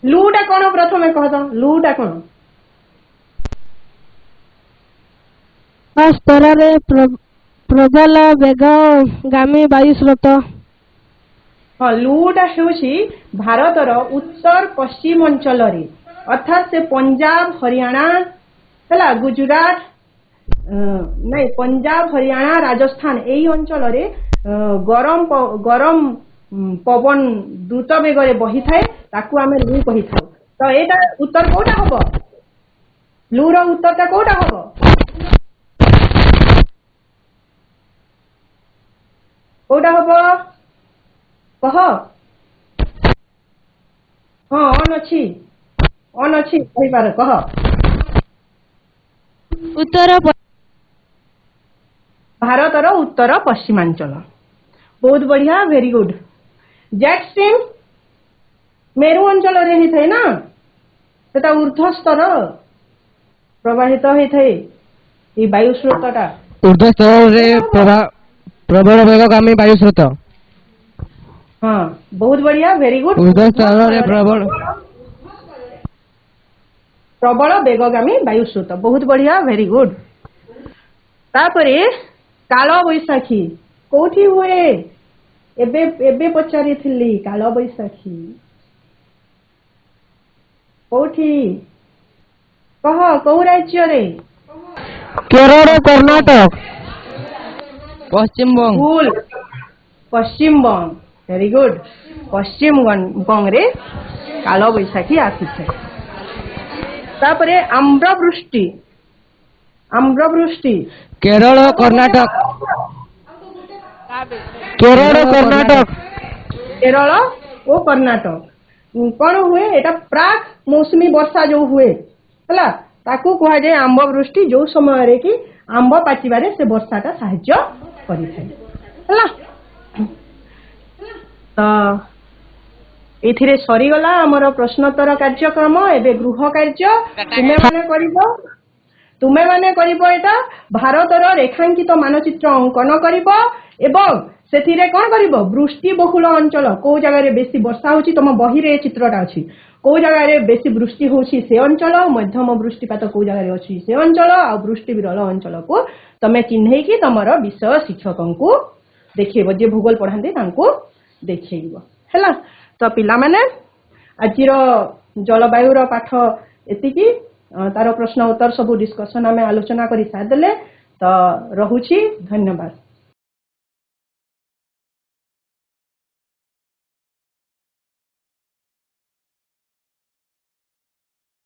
लूटा कोन प्रथमे कहत? लूटा कोन?
स्तर रे प्रबल वेगगामी वायु स्रोत।
हाँ, लूटा हेउछि भारतर उत्तर पश्चिम अंचल रे अर्थात से पंजाब हरियाणा हला गुजरात नहीं पंजाब हरियाणा राजस्थान एई अंचल रे गरम पवन द्रुत वेग रे बही थाए ताकू आमे लू कहि थाउ। तो एटा उत्तर कोटा हबो? लू रो उत्तर ता कोटा हबो? कोटा हबो कह? हाँ ऑन अच्छी कहि पार कह।
उत्तर
भारतर उत्तर पश्चिमांचल। बहुत बढ़िया, वेरी गुड। जेट स्ट्रीम मेरु अंचल रे ही थाए ना सेटा ऊर्ध्व स्तर प्रवाहित होई थाए ई वायु स्रोतटा।
ऊर्ध्व स्तर रे प्रबल वेगगामी वायु स्रोत।
हाँ, बहुत बढ़िया, वेरी गुड।
ऊर्ध्व स्तर रे
प्रबल वेगगामी वायु स्रोत। बहुत बढ़िया, वेरी गुड। तापरे कालो बैसाखी कोठी हुए? एबे पचारि थिली कालो बैसाखी कोठी कह? कौ राज्य रे?
केरल, कर्नाटक, पश्चिम बंग।
भूल, पश्चिम बंग। वेरी गुड, पश्चिम बंग रे कालो बैसाखी आसी। तापरे आम्रवृष्टि
केरल, कर्नाटक। केरल, कर्नाटक।
केरल ओ कर्नाटक कौन हुए? एटा प्राक मौसमी वर्षा जो हुए हला ताकू कहा जाए आम्बवृष्टि जो समय रे कि आंब पाचिबारे से वर्षाटा साहाय्य करिथाय हला। तो एथिरे सरीगला हमर प्रश्नोत्तर कार्यक्रम। एबे गृह कार्य तुमे माने करिबो एटा भारतर रेखांकित मानचित्र अंकन करिबो एवं सेथिरे कोन करिबो वृष्टि बहुल अंचल को जगह रे बेसी वर्षा होची तम बही रे चित्रटा अछि को जगह रे बेसी वृष्टि होची से अंचल मध्यम वृष्टिपात को जगह रे अछि से अंचल आ वृष्टि विरल अंचल को तमे चिन्है कि तमर विषय शिक्षकन को देखिबो जे भूगोल पढांते तांको देखिबो हैला। तो पिला माने आजिर जलवायुर पाठ एतिकी तार प्रश्न उत्तर सब डिस्कशन आमे आलोचना करी साथ देले। तो रहुछि, धन्यवाद।